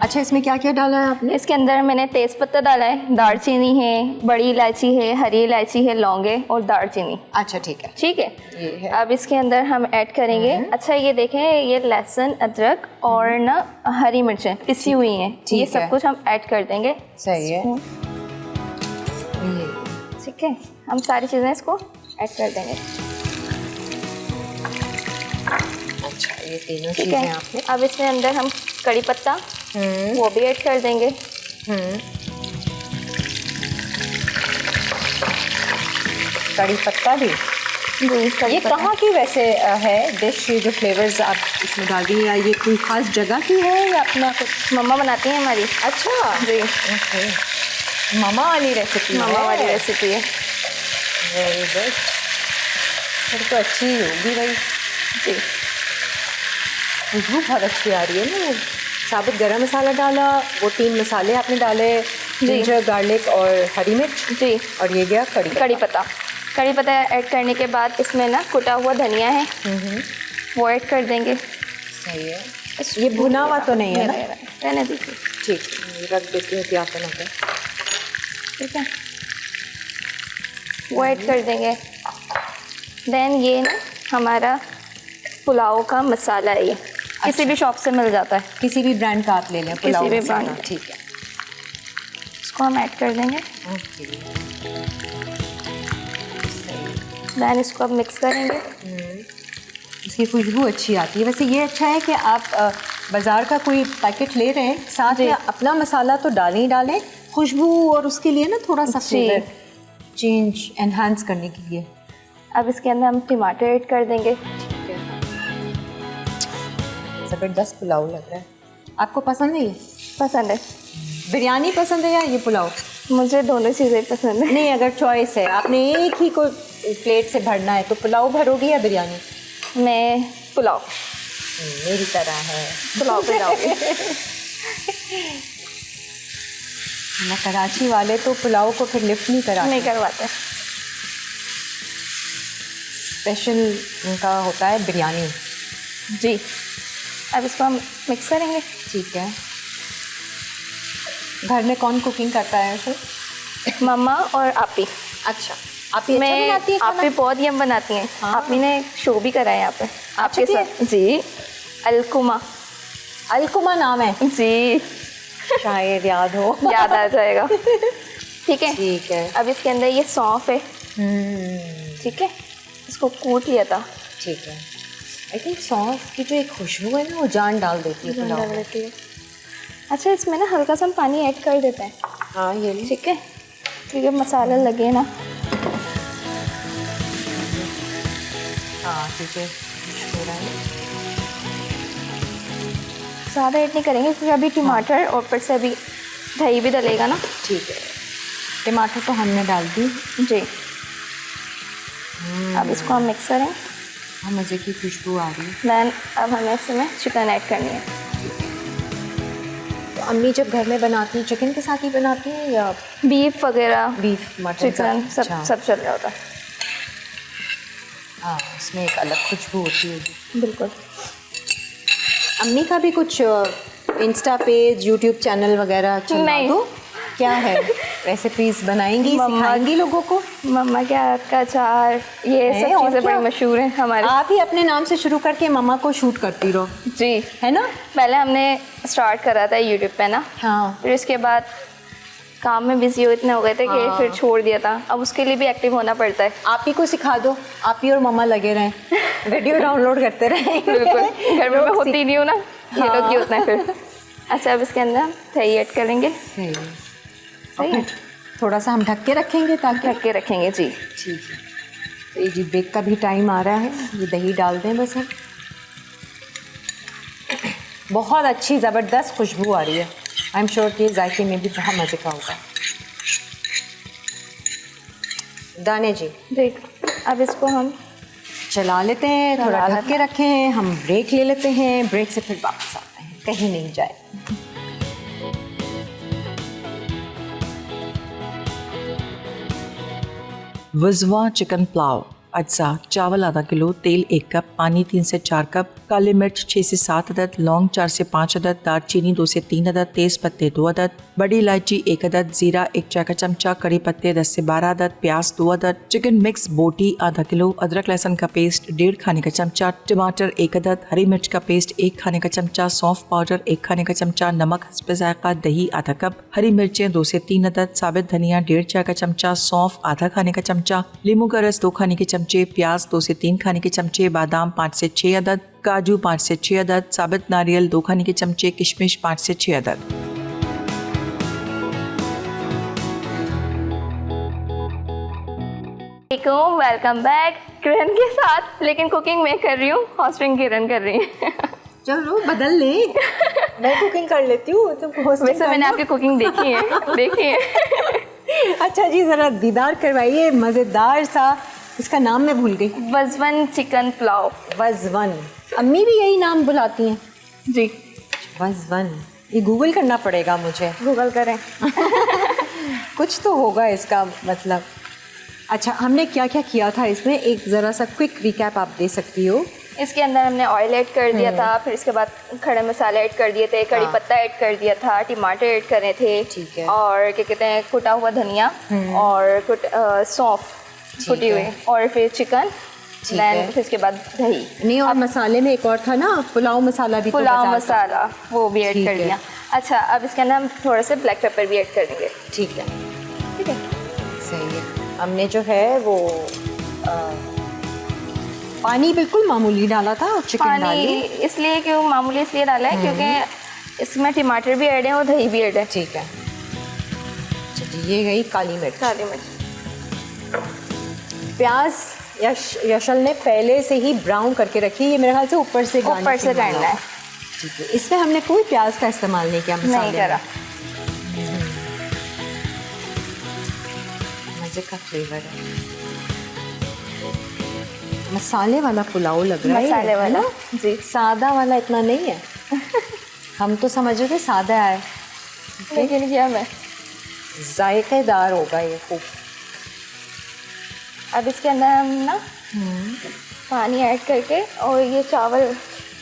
अच्छा, इसमें क्या क्या डाला है आपने? इसके अंदर मैंने तेज पत्ता डाला है, दालचीनी है, बड़ी इलायची है, हरी इलायची है, लौंगे और दालचीनी। अच्छा, ठीक है, ठीक है। ये है। अब इसके अंदर हम ऐड करेंगे, अच्छा ये देखें, ये लहसुन, अदरक और ना हरी मिर्चें पिसी हुई हैं, ये ठीक है। सब कुछ हम ऐड कर देंगे। सही है। ठीक है, हम सारी चीज़ें इसको ऐड कर देंगे। अच्छा, ये तीनों ठीक चीजें है। आपने। अब इसमें अंदर हम कड़ी पत्ता वो भी ऐड कर देंगे। कड़ी पत्ता भी? जी, कड़ी ये पत्ता। कहाँ की वैसे है डिश? ये जो फ्लेवर्स आप इसमें डाल रही हैं, या ये कोई खास जगह की है या अपना कुछ? मम्मा बनाती हैं हमारी। अच्छा जी, ओके, मामा वाली रेसिपी है। मम्मा वाली रेसिपी है। वेरी गुड, फिर तो अच्छी ही होगी भाई। जी, खुशबू बहुत अच्छी आ रही है ना। साबुत गरम मसाला डाला, वो 3 मसाले आपने डाले, जिंजर, गार्लिक और हरी मिर्च। जी, और ये गया कड़ी कड़ी पत्ता। कड़ी पत्ता ऐड करने के बाद इसमें ना कुटा हुआ धनिया है, वो ऐड कर देंगे। सही है। ये भुना हुआ तो नहीं है ना? रहने दीजिए। ठीक, ये रख देती हूँ प्याज बना के। ठीक है, वो ऐड कर देंगे। देन ये ना हमारा पुलाव का मसाला है, ये किसी भी शॉप से मिल जाता है, किसी भी ब्रांड का आप ले लें, पुलाव भी मसाला। ब्रांड। ठीक है, इसको हम ऐड कर देंगे। ओके। देन इसको अब मिक्स करेंगे। इसकी खुशबू अच्छी आती है। वैसे ये अच्छा है कि आप बाज़ार का कोई पैकेट ले रहे हैं, साथ में अपना मसाला तो डालें ही डालें, खुशबू और उसके लिए ना थोड़ा सा फ्लेवर चेंज एनहांस करने के लिए। अब इसके अंदर हम टमाटर ऐड कर देंगे। ज़बरदस्त पुलाव लग रहा है। आपको पसंद है ये? पसंद है, बिरयानी पसंद है या ये पुलाव? मुझे दोनों चीज़ें पसंद है। नहीं, अगर चॉइस है, आपने एक ही को प्लेट से भरना है, तो पुलाव भरोगी या बिरयानी? मैं पुलाव, मेरी तरह है। पुलाव पे जाऊँगी। ना कराची वाले तो पुलाव को फिर लिफ्ट नहीं कराते, नहीं करवाते। स्पेशल उनका होता है बिरयानी। जी, अब इसको हम मिक्स करेंगे। ठीक है। घर में कौन कुकिंग करता है ऐसे? मम्मा और आपी। अच्छा, आप ये अच्छा मैं बनाती है खाना? आपी बहुत यम बनाती हैं। हाँ। आपी ने शो भी करा है यहाँ पे आपके किया? साथ। जी, अलकुमा। अलकुमा नाम है? जी, शायद याद हो। याद आ जाएगा। ठीक है, ठीक है। अब इसके अंदर ये सौंफ है। ठीक है, इसको कूट लिया था। ठीक है। आई थिंक सौंफ की जो एक खुशबू है ना, वो जान डाल देती है पुलाव में। अच्छा, इसमें ना हल्का सा हम पानी ऐड कर देते हैं। हाँ, ये ली। ठीक है, क्योंकि मसाला लगे ना। हाँ, ठीक है, हो रहा है। ज़्यादा ऐड नहीं करेंगे क्योंकि अभी टमाटर और ऊपर से अभी दही भी डलेगा ना। ठीक है, टमाटर तो हमने डाल दी। जी, अब इसको हम मिक्स करें। हाँ, मज़े की खुशबू आ रही है। देन अब हमें इसमें चिकन ऐड करनी है। अम्मी जब घर में बनाती है चिकन के साथ ही बनाती है या बीफ वगैरह, बीफ मटन चिकन सब चल रहा होता है। हाँ, इसमें एक अलग खुशबू होती है। बिल्कुल। अम्मी का भी कुछ इंस्टा पेज, यूट्यूब चैनल वगैरह चला नहीं। दो। क्या है, रेसिपीज बनाएंगी, सिखाएंगी लोगों को? मम्मा के हाथ का अचार, ये है, सब और चीज़ें क्या? बड़ी मशहूर हैं हमारे। आप ही अपने नाम से शुरू करके मम्मा को शूट करती रहो, जी, है ना? पहले हमने स्टार्ट करा था यूट्यूब पे ना, हाँ। फिर इसके बाद काम में बिजी इतने हो गए थे कि फिर छोड़ दिया था। अब उसके लिए भी एक्टिव होना पड़ता है। आप ही को सिखा दो, आप ही और मम्मा लगे रहें, वीडियो डाउनलोड करते रहें। बिल्कुल, घर में मैं होती नहीं हूँ ना, ये लोग ही होता है फिर। अच्छा, अब इसके अंदर हम दही ऐड करेंगे। सही है। थोड़ा सा हम ढक के रखेंगे ताकि ढक के रखेंगे जी। ठीक है। तो ये जी बेक का भी टाइम आ रहा है, ये दही डाल दें बस हम। बहुत अच्छी ज़बरदस्त खुशबू आ रही है। आई एम श्योर कि जायके में भी बहुत मज़े का होगा। दाने जी देख, अब इसको हम चला लेते हैं, थोड़ा ढक के रखे हैं, हम ब्रेक ले लेते हैं, ब्रेक से फिर वापस आते हैं, कहीं नहीं जाए। वज़वा चिकन पुलाव। अज्जा चावल आधा किलो, तेल 1 कप, पानी 3 से 4 कप, काली मिर्च 6 से 7 अदद, लौंग 4 से 5 अदद, दालचीनी 2 से 3 अदद, तेज़ पत्ते 2 अदद, बड़ी इलायची 1 अदद, ज़ीरा 1 चाय का चमचा, कड़ी पत्ते 10 से 12 अदद, प्याज 2 अदद, चिकन मिक्स बोटी आधा किलो, अदरक लहसुन का पेस्ट 1.5 खाने का चमचा, टमाटर 1 अदद, हरी मिर्च का पेस्ट 1 खाने का चमचा, सौंफ पाउडर 1 खाने का चमचा, नमक हस्बे जायका, दही आधा कप, हरी मिर्चें 2 से 3 अदद, साबित धनिया 1.5 चाय का चमचा, सौंफ आधा खाने का चमचा, नींबू का रस 2 खाने के चमचे, प्याज 2 से 3 खाने के चमचे, बादाम 5 से 6 अदद, काजू 5 से 6 अदद, साबित नारियल 2 खाने के चमचे, किशमिश 5 से 6 अदद। वेलकम बैक किरण के साथ, लेकिन कुकिंग मैं कर रही हूँ, हॉस्टिंग किरण कर रही है। चलो बदल ले, मैं कुकिंग कर लेती हूँ, तुम hosting वैसे मैंने करना। आपकी कुकिंग देखी है, देखी है। अच्छा जी, ज़रा दीदार करवाइए मज़ेदार सा, इसका नाम मैं भूल गई। वज़वन चिकन पुलाव। वज़वन, अम्मी भी यही नाम बुलाती हैं? जी, वज़वन, ये गूगल करना पड़ेगा मुझे। गूगल करें। कुछ तो होगा इसका मतलब। अच्छा, हमने क्या क्या किया था इसमें, एक ज़रा सा क्विक रिकैप आप दे सकती हो? इसके अंदर हमने ऑयल ऐड कर दिया था, फिर इसके बाद खड़े मसाले ऐड कर दिए थे, कड़ी पत्ता ऐड कर दिया था, टमाटर ऐड करे थे, ठीक है। और क्या कहते हैं, कुटा हुआ धनिया और सौंफ कुटी हुई, और फिर चिकन, देन फिर इसके बाद दही। नहीं, और मसाले में एक और था ना, पुलाव मसाला भी तो पुलाव बाजार का। मसाला, वो भी ऐड ठीक कर है। दिया। अच्छा, अब इसके अंदर हम थोड़ा सा ब्लैक पेपर भी ऐड कर देंगे। ठीक है, ठीक है, सही है। हमने जो है वो पानी बिल्कुल मामूली डाला था और चिकन पानी डाली। इसलिए क्यों मामूली इसलिए डाला है क्योंकि इसमें टमाटर भी ऐड है और दही भी ऐड है। ठीक है। अच्छा जी, ये गई काली मिर्च। काली मिर्च। प्याज यशल ने पहले से ही ब्राउन करके रखी, ये मेरे ख्याल से ऊपर से ऊपर से करना है। ठीक है, इसमें हमने कोई प्याज का इस्तेमाल नहीं किया मसाले नहीं करा। में। मज़े का फ्लेवर है, मसाले वाला पुलाव लग रहा है। मसाले वाला, जी, सादा वाला इतना नहीं है। हम तो समझ रहे थे सादा है, लेकिन क्या मैं जायकेदार होगा ये खूब। अब इसके अंदर हम ना पानी ऐड करके और ये चावल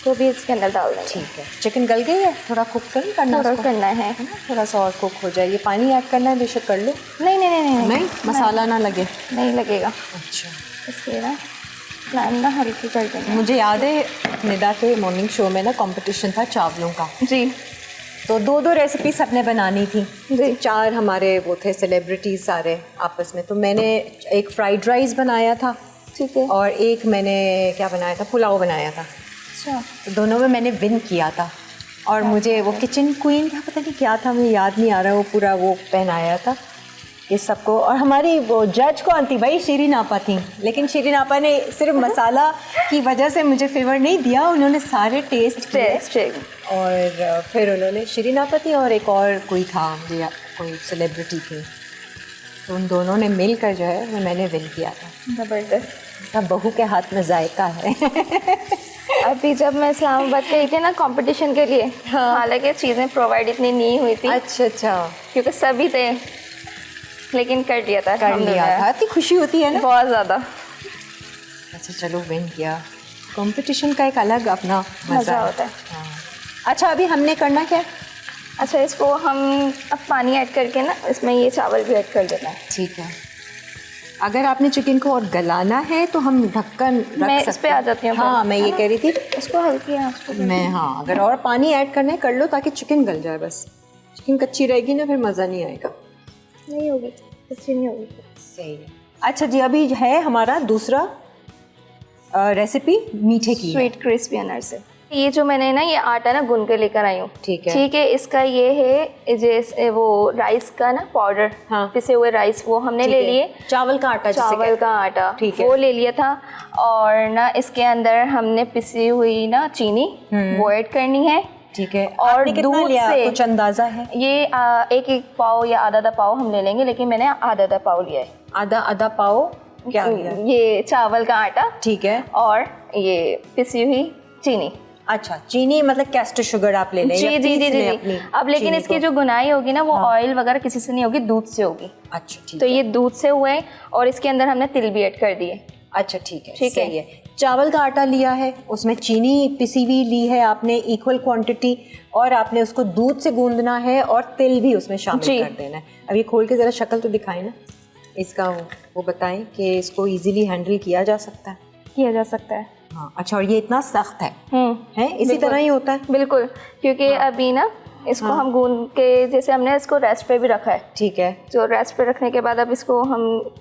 को भी इसके अंदर डाल देंगे। ठीक है, चिकन गल गई है, थोड़ा कुक नहीं करना थोड़ा उसको? करना है। थोड़ा सा और कुक हो जाए। ये पानी ऐड करना है, बेशक कर लो। नहीं नहीं नहीं नहीं नहीं, मसाला ना लगे। नहीं लगेगा। अच्छा, इसलिए ना फ्लेम ना हल्की कर देंगे। मुझे याद है निदा के मॉर्निंग शो में ना कंपटीशन था चावलों का, जी तो 2-2 रेसिपी सबने बनानी थी। जी। 4 हमारे वो थे सेलिब्रिटीज सारे आपस में। तो मैंने एक फ्राइड राइस बनाया था, ठीक है। और एक मैंने क्या बनाया था, पुलाव बनाया था। अच्छा, तो दोनों में मैंने विन किया था, और मुझे वो किचन क्वीन का पता नहीं क्या था, मुझे याद नहीं आ रहा, वो पूरा वो पहनाया था ये सबको। और हमारी वो जज कौन थी भाई, शीरीन आपा थी। लेकिन शीरीन आपा ने सिर्फ मसाला की वजह से मुझे फेवर नहीं दिया, उन्होंने सारे टेस्ट किए। और फिर उन्होंने, शीरीन आपा थी और एक और कोई था, मुझे कोई सेलिब्रिटी थी, तो उन दोनों ने मिलकर जो है वो मैंने विन किया था। ज़बरदस्त। सब बहू के हाथ में जायका है। अभी जब मैं इस्लामाबाद गई थी ना कंपटीशन के लिए, हालांकि चीज़ें प्रोवाइड इतनी नहीं हुई थी अच्छा क्योंकि सभी थे, लेकिन कर लिया था, कर लिया था। इतनी खुशी होती है ना। बहुत ज़्यादा अच्छा चलो विन किया। कंपटीशन का एक अलग अपना मज़ा होता है। हाँ। अच्छा अभी हमने करना क्या है? अच्छा, इसको हम अब पानी ऐड करके ना इसमें ये चावल भी ऐड कर देना है। ठीक है। अगर आपने चिकन को और गलाना है तो हम ढक्कन रख मैं सकते इस पे आ जाती हूँ। हाँ मैं ये कह रही थी इसको हल्की आंच पे मैं, हाँ अगर और पानी ऐड करना है कर लो ताकि चिकन गल जाए। बस चिकन कच्ची रहेगी ना फिर मज़ा नहीं आएगा। नहीं होगी, अच्छी नहीं होगी। सही है। अच्छा जी अभी है हमारा दूसरा रेसिपी मीठे की है। स्वीट क्रिस्पी अनारसे। ये जो मैंने ना ये आटा ना गूंद के लेकर आई हूँ। ठीक है। ठीक है, इसका ये है जैसे वो राइस का ना पाउडर, हाँ। पिसे हुए राइस वो हमने ठीक ले है। लिए। चावल का आटा जिसे चावल का आटा ठीक है। वो ले लिया था। और ना इसके अंदर हमने पिसी हुई ना चीनी वो ऐड करनी है। ठीक है। और आपने कितना दूध लिया से कुछ अंदाजा है? ये एक पाव या आधा पाव हम ले लेंगे, लेकिन मैंने आधा पाव लिया है। आधा पाव क्या लिया? ये चावल का आटा, ठीक है। और ये पिसी हुई चीनी। अच्छा चीनी मतलब कैस्टर शुगर आप ले लें जी या जी पीस जी लें जी अपनी अब लेकिन चीनी इसकी को? जो गुनाई होगी ना वो ऑयल वगैरह किसी से नहीं होगी, दूध से होगी। अच्छा ठीक तो है। ये दूध से हुए और इसके अंदर हमने तिल भी ऐड कर दिए। अच्छा ठीक है ठीक है। सही है। चावल का आटा लिया है, उसमें चीनी पिसी हुई ली है आपने इक्वल क्वांटिटी, और आपने उसको दूध से गूंदना है और तिल भी उसमें शामिल जी। कर देना है। अब ये खोल के ज़रा शक्ल तो दिखाएं ना इसका, वो बताएं कि इसको इजीली हैंडल किया जा सकता है। किया जा सकता है। हाँ अच्छा, और ये इतना सख्त है इसी बिल्कुल। तरह ही होता है। बिल्कुल, क्योंकि अभी ना इसको हम गूंद के, जैसे हमने इसको रेस्ट पे भी रखा है। ठीक है। जो रेस्ट पे रखने के बाद अब इसको हम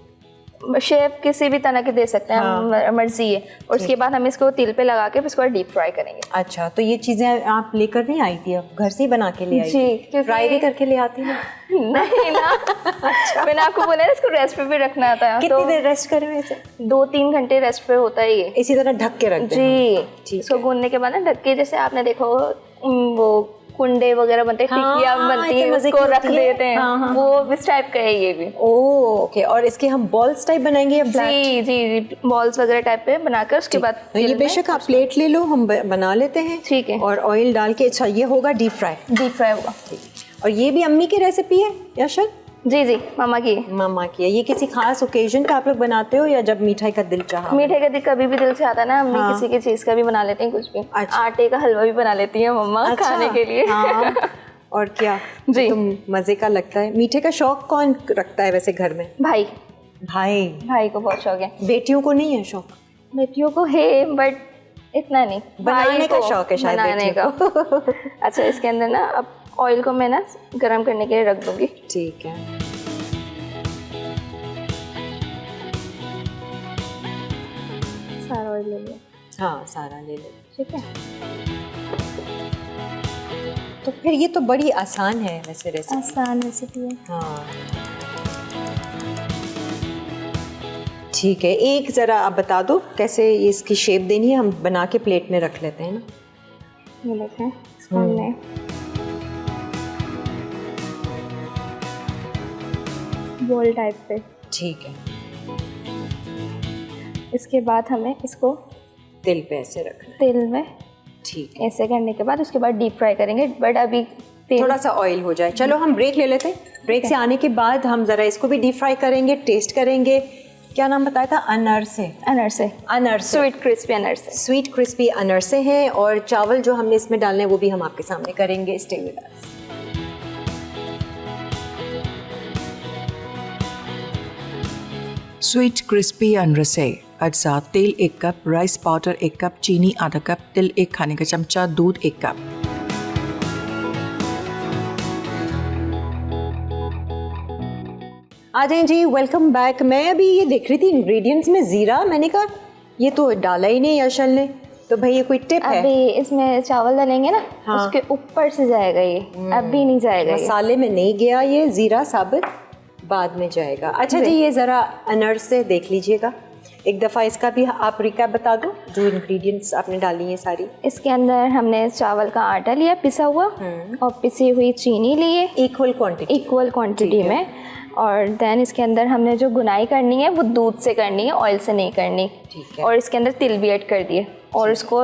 शेप किसी भी तरह के दे सकते हैं, मर्जी है। और उसके बाद हम इसको तिल पे लगा के इसको डीप फ्राई करेंगे। अच्छा तो ये चीज़ें आप लेकर नहीं आई थी, अब घर से ही बना के ले आई जी, थी? क्योंकि- फ्राई भी करके ले आती ना? नहीं ना। मैंने आपको बोला ना इसको रेस्ट पे भी रखना आता है। कितनी देर रेस्ट करें वैसे? 2-3 घंटे रेस्ट पे होता है ये। इसी तरह ढक के रख दें? जी, ठीक इसको गूंदने के बाद ना ढक के, जैसे आपने देखा होगा वो कुंडे वगैरह बनते हैं, हाँ, टिकिया बनती इतने है, मजे उसको की रख होती है। देते हैं। हाँ, हाँ, वो इस टाइप का है ये भी। ओके, और इसके हम बॉल्स टाइप बनाएंगे या फ्लैट? जी जी जी, बॉल्स वगैरह टाइप पे बनाकर उसके बाद तो ये बेशक आप प्लेट ले लो, हम बना लेते हैं। ठीक है। और ऑयल डाल के, अच्छा ये होगा डीप फ्राई। डीप फ्राई होगा। और ये भी अम्मी की रेसिपी है यशल? जी जी, मामा की। मामा की है। ये किसी खास ओकेजन पे आप लोग बनाते हो या जब मिठाई का दिल चाहा? मीठे का कभी भी दिल से आता है ना, मम्मी किसी की चीज़ का भी बना लेते हैं, कुछ भी। अच्छा। आटे का हलवा भी बना लेती है मम्मा खाने के लिए। हाँ। और क्या जी। तुम मज़े का लगता है। मीठे का शौक कौन रखता है वैसे घर में? भाई भाई को बहुत शौक है। बेटियों को नहीं है शौक? बेटियों को है बट इतना नहीं। बनाने भाई का को शौक है शायद बनाने का। बेटियों अच्छा, इसके अंदर ना अब ऑयल को मैं ना गरम करने के लिए रख दूंगी। ठीक है। सारा ऑयल ले लिया। हाँ सारा ले लो। ठीक है। तो फिर ये तो बड़ी आसान है वैसे रेसिपी। आसान रेसिपी है। हाँ ठीक है। एक ज़रा आप बता दो कैसे इसकी शेप देनी है, हम बना के प्लेट में रख लेते हैं ना। ये देखें, इसको हमने बॉल टाइप पे। ठीक है। इसके बाद हमें इसको तिल पे ऐसे रखना है। तेल में ठीक है। ऐसे करने के बाद उसके बाद डीप फ्राई करेंगे, बट अभी तेल थोड़ा सा ऑयल हो जाए। चलो हम ब्रेक ले लेते हैं। ब्रेक से आने के बाद हम ज़रा इसको भी डीप फ्राई करेंगे, टेस्ट करेंगे। क्या नाम बताया था? अनरसे। अनरसे, अनरसे, स्वीट क्रिस्पी अनरसे। स्वीट क्रिस्पी अनरसे हैं। और चावल जो हमने इसमें डालने हैं वो भी हम आपके सामने करेंगे। Stay with us. Sweet crispy अनरसे अज्जा: तेल 1 कप, राइस पाउडर 1 कप, चीनी आधा कप, तिल 1 खाने का चमचा, दूध 1 कप। आ जाएं जी, वेलकम बैक। मैं अभी ये देख रही थी इंग्रेडिएंट्स में ज़ीरा, मैंने कहा ये तो डाला ही नहीं यशल ने, तो भाई ये कोई टिप है? अभी इसमें चावल डालेंगे ना, हाँ। उसके ऊपर से जाएगा ये, अभी नहीं जाएगा ये। मसाले में नहीं गया ये ज़ीरा साबित, बाद में जाएगा। अच्छा जी, ये ज़रा अनरसे देख लीजिएगा एक दफ़ा, इसका भी आप रिकैप बता दो जो इंग्रेडिएंट्स आपने डाली हैं सारी। इसके अंदर हमने चावल का आटा लिया पिसा हुआ, और पिसी हुई चीनी ली है इक्वल क्वांटिटी। इक्वल क्वांटिटी में, और देन इसके अंदर हमने जो गुनाई करनी है वो दूध से करनी है, ऑयल से नहीं करनी। ठीक है। और इसके अंदर तिल भी ऐड कर दिए और इसको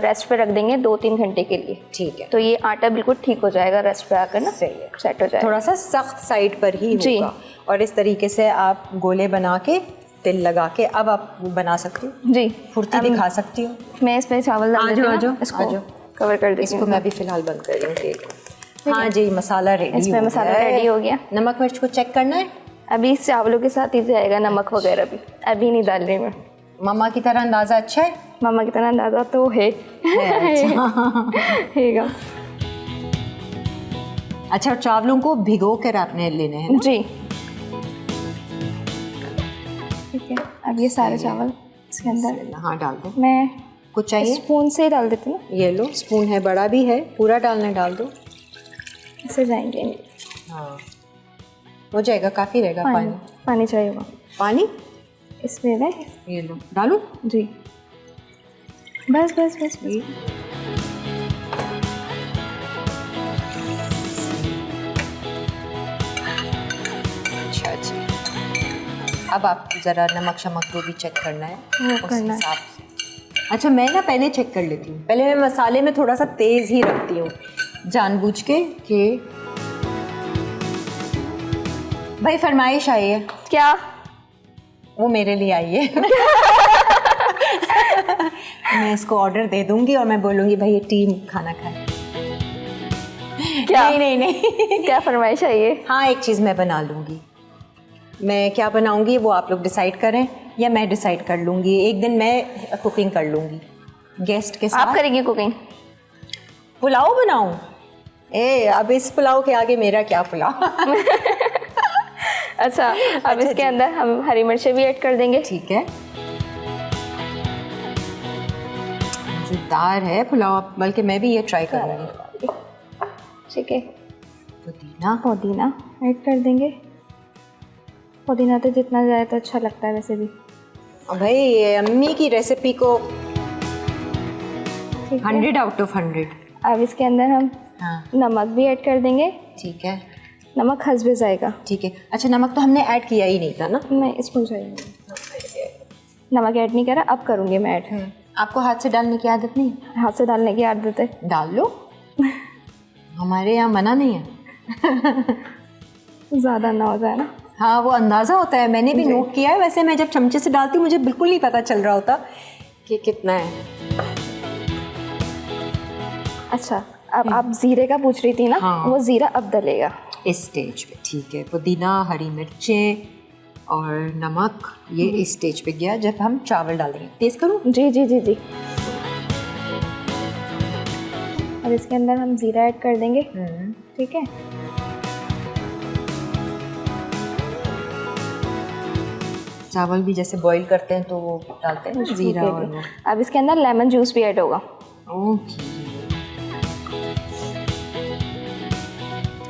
रेस्ट पे रख देंगे 2-3 घंटे के लिए। ठीक है। तो ये आटा बिल्कुल ठीक हो जाएगा रेस्ट पे आकर ना, सही है। सेट हो जाएगा। थोड़ा सा सख्त साइड पर ही जी। होगा। और इस तरीके से आप गोले बना के तिल लगा के अब आप बना सकती हो, जी फुर्ती दिखा सकती हो। मैं इस पे चावल डाल देती हूँ आ जाओ, ना, इसको आ जाओ। कवर कर देती इसको हूँ। मैं भी फिलहाल बंद कर रही हूँ तेल को। हाँ जी, मसाला रेडी इसमें मसाला रेडी हो गया। नमक मिर्च को चेक करना है। अभी इस चावलों के साथ ही जाएगा नमक वगैरह भी, अभी नहीं डाल रही मैं। मम्मा की तरह अंदाज़ा अच्छा है। मामा की तरह अंदाजा तो है। हैगा। अच्छा, और चावलों को भिगो कर आपने लेने हैं ना? जी ठीक है। अब ये सारे चावल इसके अंदर हाँ डाल दो। मैं कुछ चाहिए? स्पून से ही डाल देती हूँ। ये लो, स्पून है, बड़ा भी है, पूरा डालना, डाल दो। इससे जाएंगे हाँ हो जाएगा, काफ़ी रहेगा पानी। पानी। पानी चाहिए होगा पानी इसमें है। ये लो, डालो। जी बस बस बस, बस। अच्छा जी, अब आप ज़रा नमक शमक को भी चेक करना है वो उस करना है। हिसाब से। अच्छा, मैं ना पहले चेक कर लेती हूँ, पहले मैं मसाले में थोड़ा सा तेज़ ही रखती हूँ जानबूझ के कि भाई फरमाइश आई है। क्या? वो मेरे लिए आई है। मैं इसको ऑर्डर दे दूंगी और मैं बोलूँगी भाई ये टीम खाना खाए। क्या? नहीं नहीं नहीं। क्या फरमाइश है ये? हाँ, एक चीज़ मैं बना लूँगी। मैं क्या बनाऊँगी वो आप लोग डिसाइड करें या मैं डिसाइड कर लूँगी। एक दिन मैं कुकिंग कर लूँगी गेस्ट के आप साथ। करेंगी कुकिंग? पुलाव बनाऊँ? अब इस पुलाव के आगे मेरा क्या पुलाव। अच्छा, अब इसके अंदर हम हरी मिर्चें भी ऐड कर देंगे। ठीक है, मज़ेदार है पुलाव, बल्कि मैं भी ये ट्राई करूँगी। ठीक है। पुदीना, पुदीना ऐड कर देंगे। पुदीना तो जितना जाए तो अच्छा लगता है वैसे भी। और भाई ये अम्मी की रेसिपी को ठीक है। 100 आउट ऑफ 100। अब इसके अंदर हम हाँ नमक भी ऐड कर देंगे। ठीक है, नमक हस्बे जाएगा। ठीक है। अच्छा, नमक तो हमने ऐड किया ही नहीं था ना? नहीं, स्पून चाहिए। नमक ऐड नहीं करा, अब करूँगी मैं ऐड। आपको हाथ से डालने की आदत नहीं? हाथ से डालने की आदत है। डाल लो, हमारे यहाँ मना नहीं है। ज़्यादा ना हो जाए ना। हाँ, वो अंदाज़ा होता है, मैंने भी नोट किया है। वैसे मैं जब चमचे से डालती हूँ मुझे बिल्कुल नहीं पता चल रहा होता कि कितना है। अच्छा, अब आप ज़ीरे का पूछ रही थी ना? हाँ। वो ज़ीरा अब डलेगा इस स्टेज पे। ठीक है, पुदीना, हरी मिर्चें और नमक ये इस स्टेज पे गया जब हम चावल डालेंगे। तेज़ करूँ? जी जी जी जी। अब इसके अंदर हम ज़ीरा ऐड कर देंगे। ठीक है। चावल भी जैसे बॉईल करते हैं तो वो डालते हैं ना ज़ीरा और वो। अब इसके अंदर लेमन जूस भी ऐड होगा। ओके।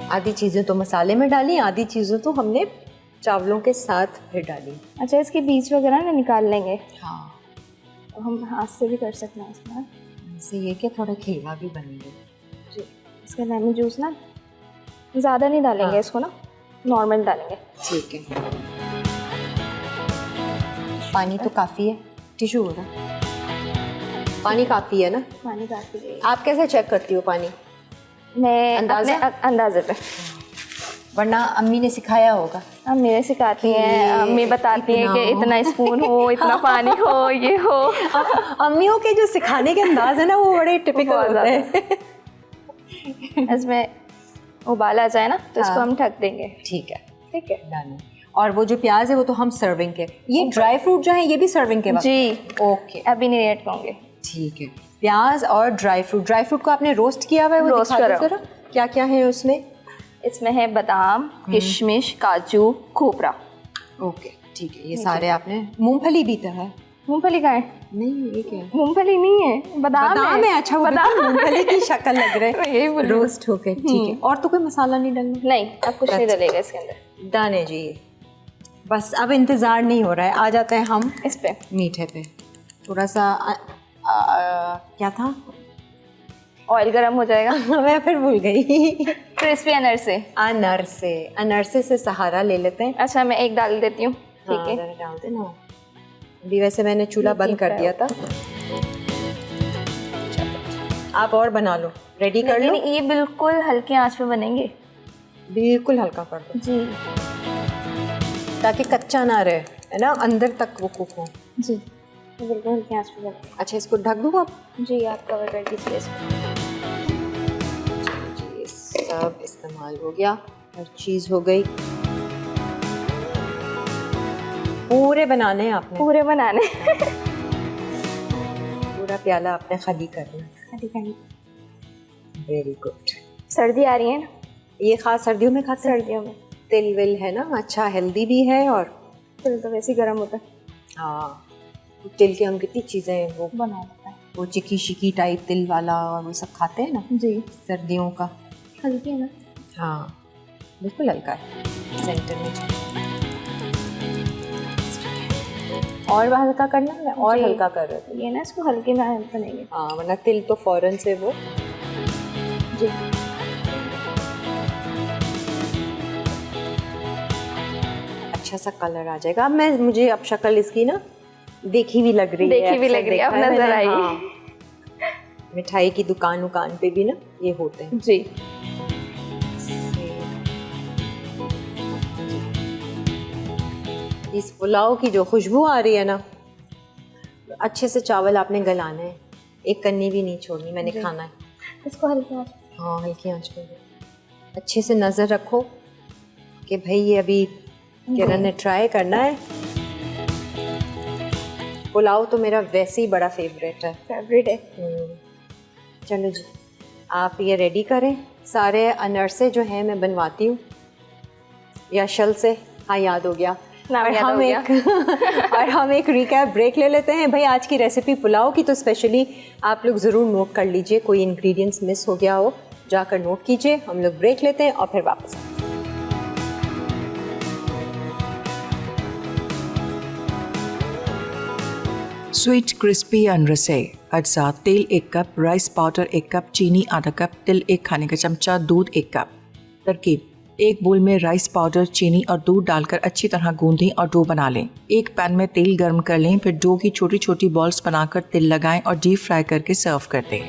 आधी चीज़ें तो मसाले में डाली, आधी चीज़ें तो हमने चावलों के साथ फिर डाली। अच्छा, इसके बीज वगैरह ना निकाल लेंगे। हाँ, तो हम हाथ से भी कर सकते हैं इसमें। इससे ये कि थोड़ा खीरा भी बनेंगे। जी। इसका लेमन जूस ना ज़्यादा नहीं डालेंगे। हाँ। इसको ना नॉर्मल डालेंगे। ठीक है। पानी तो काफ़ी है, टिशू हो रहा। पानी काफ़ी है ना? पानी काफ़ी है। आप कैसे चेक करती हो पानी? मैं अंदाज़ा? अपने अंदाजे पे। वरना अम्मी ने सिखाया होगा। हम मेरे सिखाती हैं, अम्मी बताती हैं कि इतना स्पून हो, इतना पानी हो, ये हो। अम्मियों के जो सिखाने के अंदाज है ना वो बड़े टिपिकल बहुत होते हैं। इसमें उबाल आ जाए ना तो इसको हाँ। हम ढक देंगे। ठीक है, ठीक है। डन। और वो जो प्याज है वो तो हम सर्विंग के, ये ड्राई फ्रूट जो है ये भी सर्विंग के वक्त? जी। ओके, अभी नहीं ऐड करूँगे। ठीक है। प्याज और ड्राई फ्रूट को आपने रोस्ट किया हुआ है? वो रोस्ट दिखा दो करा। जरा। क्या क्या है उसमें? इसमें है बादाम, किशमिश, काजू, खोपरा। ओके, ठीक है। ये सारे आपने, मूंगफली भी तो है? मूंगफली का है? नहीं, ये क्या है? मूंगफली नहीं है, बादाम है। अच्छा, वो बिल्कुल मूंगफली की शक्ल लग रहा है। यही बोल रही हूँ। रोस्ट हो गए, ठीक है। और तो कोई मसाला नहीं डालना? नहीं, अब कुछ नहीं डलेगा इसके अंदर। डन है जी। बस अब इंतज़ार नहीं हो रहा है, आ जाते हैं हम इस पे मीठे पे। थोड़ा सा क्या था? ऑयल गरम हो जाएगा। मैं फिर भूल गई। क्रिस्पी अनरसे। अनरसे से सहारा ले लेते हैं। अच्छा मैं एक डाल देती हूँ, ठीक हाँ, है। जरा डाल दे ना। अभी वैसे मैंने चूल्हा बंद कर दिया था। आप और बना लो, रेडी कर लो। लेकिन ये बिल्कुल हल्की आंच पे बनेंगे। बिल्कुल हल्का कर दो जी ताकि कच्चा ना रहे, है ना, अंदर तक वो कुक हो। जी, ये बिल्कुल हल्की आंच पे बनेंगे। अच्छा, इसको ढक दूँ अब? जी आप कवर कर दीजिए इसको। जी, ये सब इस्तेमाल हो गया, हर चीज़ हो गई। पूरे बनाने हैं आपने? पूरे बनाने। पूरा प्याला आपने खाली करना है। Very good. सर्दी आ रही है ना, ये खास सर्दियों में खाते हैं? सर्दियों में तिल विल है ना, अच्छा हेल्दी भी है। और तिल तो वैसे ही गर्म होता है, हाँ, तिल के हम कितनी चीज़ें वो बना देता है। वो चिकी शिकी टाइप तिल वाला और वो सब खाते हैं ना जी सर्दियों का। हल्की है ना। हाँ बिल्कुल हल्का है, सेंटर में। और हल्का करना है, और जी। हल्का कर रहे थे। ये ना इसको हल्के में बनेंगे। हाँ, वरना तिल तो फौरन से वो। जी अच्छा सा कलर आ जाएगा। अब मुझे अब शक्ल इसकी ना देखी भी लग रही है, देखी भी अक्सर लग रही है, अब देखा नजर मैंने। आई। हाँ, मिठाई की दुकान पे भी ना ये होते हैं। जी इस पुलाव की जो खुशबू आ रही है ना, अच्छे से चावल आपने गलाने हैं, एक कन्नी भी नहीं छोड़नी, मैंने खाना है। इसको हल्की आंच। हाँ, हल्की आंच पे अच्छे से नज़र रखो कि भाई ये अभी किरण ने ट्राई करना है। पुलाव तो मेरा वैसे ही बड़ा फेवरेट है। फेवरेट है। चलो जी, आप ये रेडी करें। सारे अनरसे जो हैं मैं बनवाती हूँ, या शल से, हाँ याद हो गया। नाम याद हो गया। और हम एक रिकैप ब्रेक ले लेते हैं। भाई आज की रेसिपी पुलाव की तो स्पेशली आप लोग ज़रूर नोट कर लीजिए, कोई इंग्रेडिएंट्स मिस हो गया हो जाकर नोट कीजिए। हम लोग ब्रेक लेते हैं और फिर वापस आते हैं। स्वीट क्रिस्पी अनरसे अज्जा, तेल 1 कप, राइस पाउडर 1 कप, चीनी आधा कप, तिल 1 खाने का चमचा, दूध 1 कप। तरकीब: एक बोल में राइस पाउडर, चीनी और दूध डालकर अच्छी तरह गूंदें और डो बना लें। एक पैन में तेल गर्म कर लें, फिर डो की छोटी छोटी बॉल्स बनाकर तिल लगाएं और डीप फ्राई करके सर्व कर दें।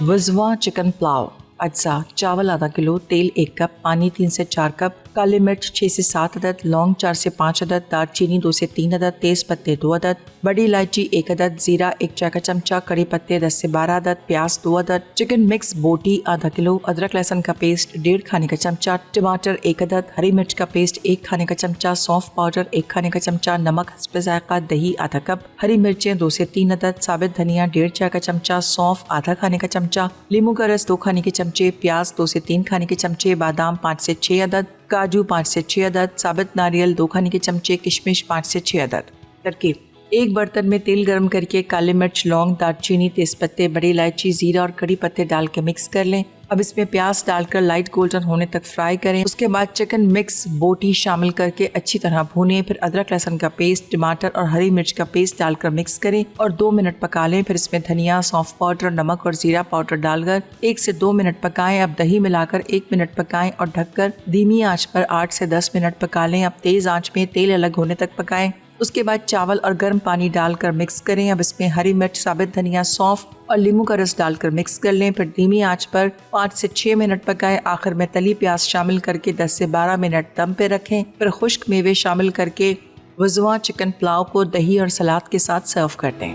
वज़वा चिकन पुलाव अज्जा, चावल आधा किलो, तेल 1 कप, पानी 3 से 4 कप, काली मिर्च 6 से 7 अदद, लौंग 4 से 5 अदद, दालचीनी 2 से 3 अदद, तेज पत्ते 2 अदद, बड़ी इलायची 1 अदद, जीरा 1 चाय का चमचा, कड़ी पत्ते 10 से 12 अदद, प्याज 2 अदद, चिकन मिक्स बोटी आधा किलो, अदरक लहसुन का पेस्ट 1.5 खाने का चमचा, टमाटर 1 अदद, हरी मिर्च का पेस्ट 1 खाने का चमचा, सौंफ पाउडर 1 खाने का चमचा, नमक हस्ब जायका, दही आधा कप, हरी मिर्चें 2 से 3 अदद, साबित धनिया 1.5 चाय का चमचा, सौंफ आधा खाने का चमचा, नींबू का रस 2 खाने के चमचे, प्याज 2 से 3 खाने के चमचे, बादाम 5 से 6 अदद, काजू 5 से 6 अदद, साबित नारियल 2 खाने के चमचे, किशमिश 5 से 6 अदद। तरकीब: एक बर्तन में तेल गर्म करके काली मिर्च, लौंग, दालचीनी, तेजपत्ते, बड़ी इलायची, जीरा और कड़ी पत्ते डाल के मिक्स कर लें। अब इसमें प्याज डालकर लाइट गोल्डन होने तक फ्राई करें। उसके बाद चिकन मिक्स बोटी शामिल करके अच्छी तरह भूनें। फिर अदरक लहसुन का पेस्ट, टमाटर और हरी मिर्च का पेस्ट डालकर मिक्स करें और 2 मिनट पका लें। फिर इसमें धनिया, सौंफ पाउडर, नमक और जीरा पाउडर डालकर 1 से 2 मिनट पकाएं। अब दही मिलाकर 1 मिनट पकाएं और ढककर धीमी आंच पर 8 से 10 मिनट पका लें। अब तेज आंच में तेल अलग होने तक पकाएं। उसके बाद चावल और गर्म पानी डालकर मिक्स करें। अब इसमें हरी मिर्च, साबित धनिया, सौंफ और नींबू का रस डालकर मिक्स कर लें। फिर धीमी आंच पर 5 से 6 मिनट पकाएं। आखिर में तली प्याज शामिल करके 10 से 12 मिनट दम पे रखें। फिर खुश्क मेवे शामिल करके वज़वा चिकन पुलाव को दही और सलाद के साथ सर्व कर दें।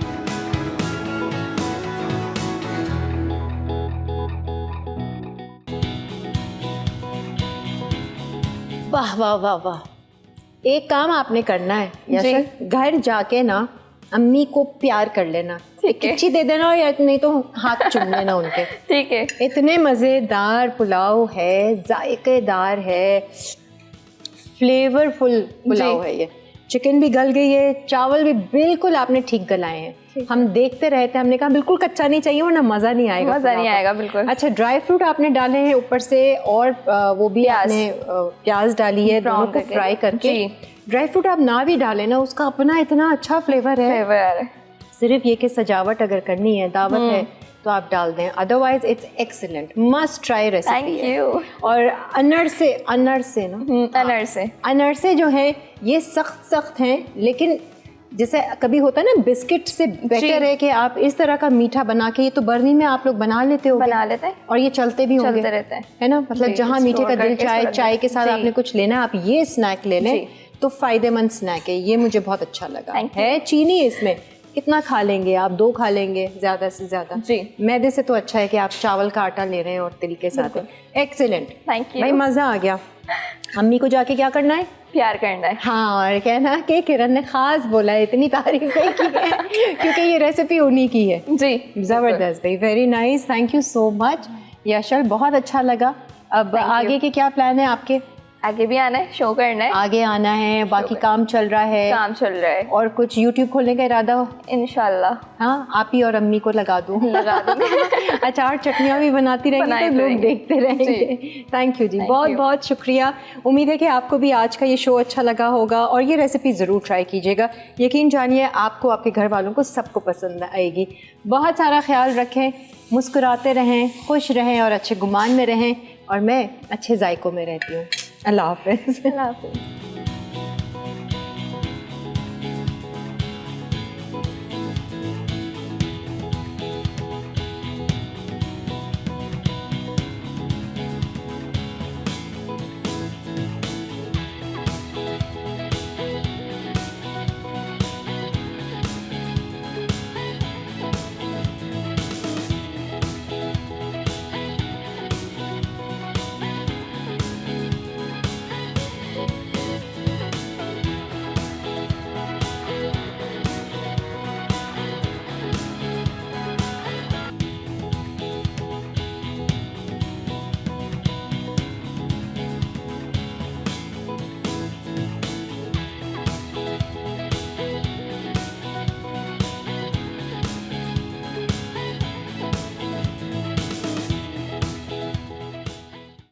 वाह वाह वाह वाह। एक काम आपने करना है याशर, घर जाके ना अम्मी को प्यार कर लेना, किच्ची दे देना या नहीं तो हाथ चूम लेना उनके। ठीक है। इतने मज़ेदार पुलाव है, जायकेदार है, फ्लेवरफुल पुलाव है ये। चिकन भी गल गई है, चावल भी बिल्कुल आपने ठीक गलाए हैं। हम देखते रहते हैं, हमने कहा बिल्कुल कच्चा नहीं चाहिए वरना मज़ा नहीं आएगा। मज़ा नहीं आएगा बिल्कुल। अच्छा, ड्राई फ्रूट आपने डाले हैं ऊपर से और वो भी आपने प्याज डाली है, दोनों को फ्राई करके। ड्राई फ्रूट आप ना भी डालें ना, उसका अपना इतना अच्छा फ्लेवर है। सिर्फ ये कि सजावट अगर करनी है, दावत है, तो आप डाल दें, otherwise it's excellent, must try recipe. Thank you. और अनरसे ना, अनरसे जो है ये सख्त हैं, लेकिन जैसे कभी होता है ना बिस्किट से बेटर है कि आप इस तरह का मीठा बना के, ये तो बर्नी में आप लोग बना लेते हो, बना लेते हैं और ये चलते भी होंगे, चलते रहते हैं, है ना, मतलब जहाँ मीठे का दिल चाहे, चाय के साथ आपने कुछ लेना है, आप ये स्नैक ले लें तो फायदेमंद स्नैक है ये, मुझे बहुत अच्छा लगा। है चीनी इसमें, कितना खा लेंगे आप, 2 खा लेंगे ज़्यादा से ज़्यादा जी। मैदे से तो अच्छा है कि आप चावल का आटा ले रहे हैं और तिल के साथ। एक्सीलेंट, थैंक यू भाई, मज़ा आ गया। अम्मी को जाके क्या करना है? प्यार करना है। हाँ, और कहना कि किरण ने खास बोला है, इतनी तारीफें की है क्योंकि ये रेसिपी उन्हीं की है जी। ज़बरदस्त भाई, very nice, thank you so much Yashal, बहुत अच्छा लगा। अब आगे के क्या प्लान है आपके? आगे भी आना है, शो करना है, आगे आना है, बाकी काम चल रहा है? काम चल रहा है। और कुछ यूट्यूब खोलने का इरादा हो? इंशाल्लाह। हाँ, आप ही और अम्मी को लगा दूँ, लगा दूँगी। अचार चटनियाँ भी बनाती रहेंगी तो लोग देखते रहेंगे। थैंक यू जी, बहुत बहुत शुक्रिया। उम्मीद है कि आपको भी आज का ये शो अच्छा लगा होगा और ये रेसिपी ज़रूर ट्राई कीजिएगा। यकीन जानिए आपको, आपके घर वालों को, सबको पसंद आएगी। बहुत सारा ख्याल रखें, मुस्कुराते रहें, खुश रहें और अच्छे गुमान में रहें, और मैं अच्छे जायकों में रहती हूँ। अल्लाह हाफ़िज़। अल्लाह हाफ़िज़।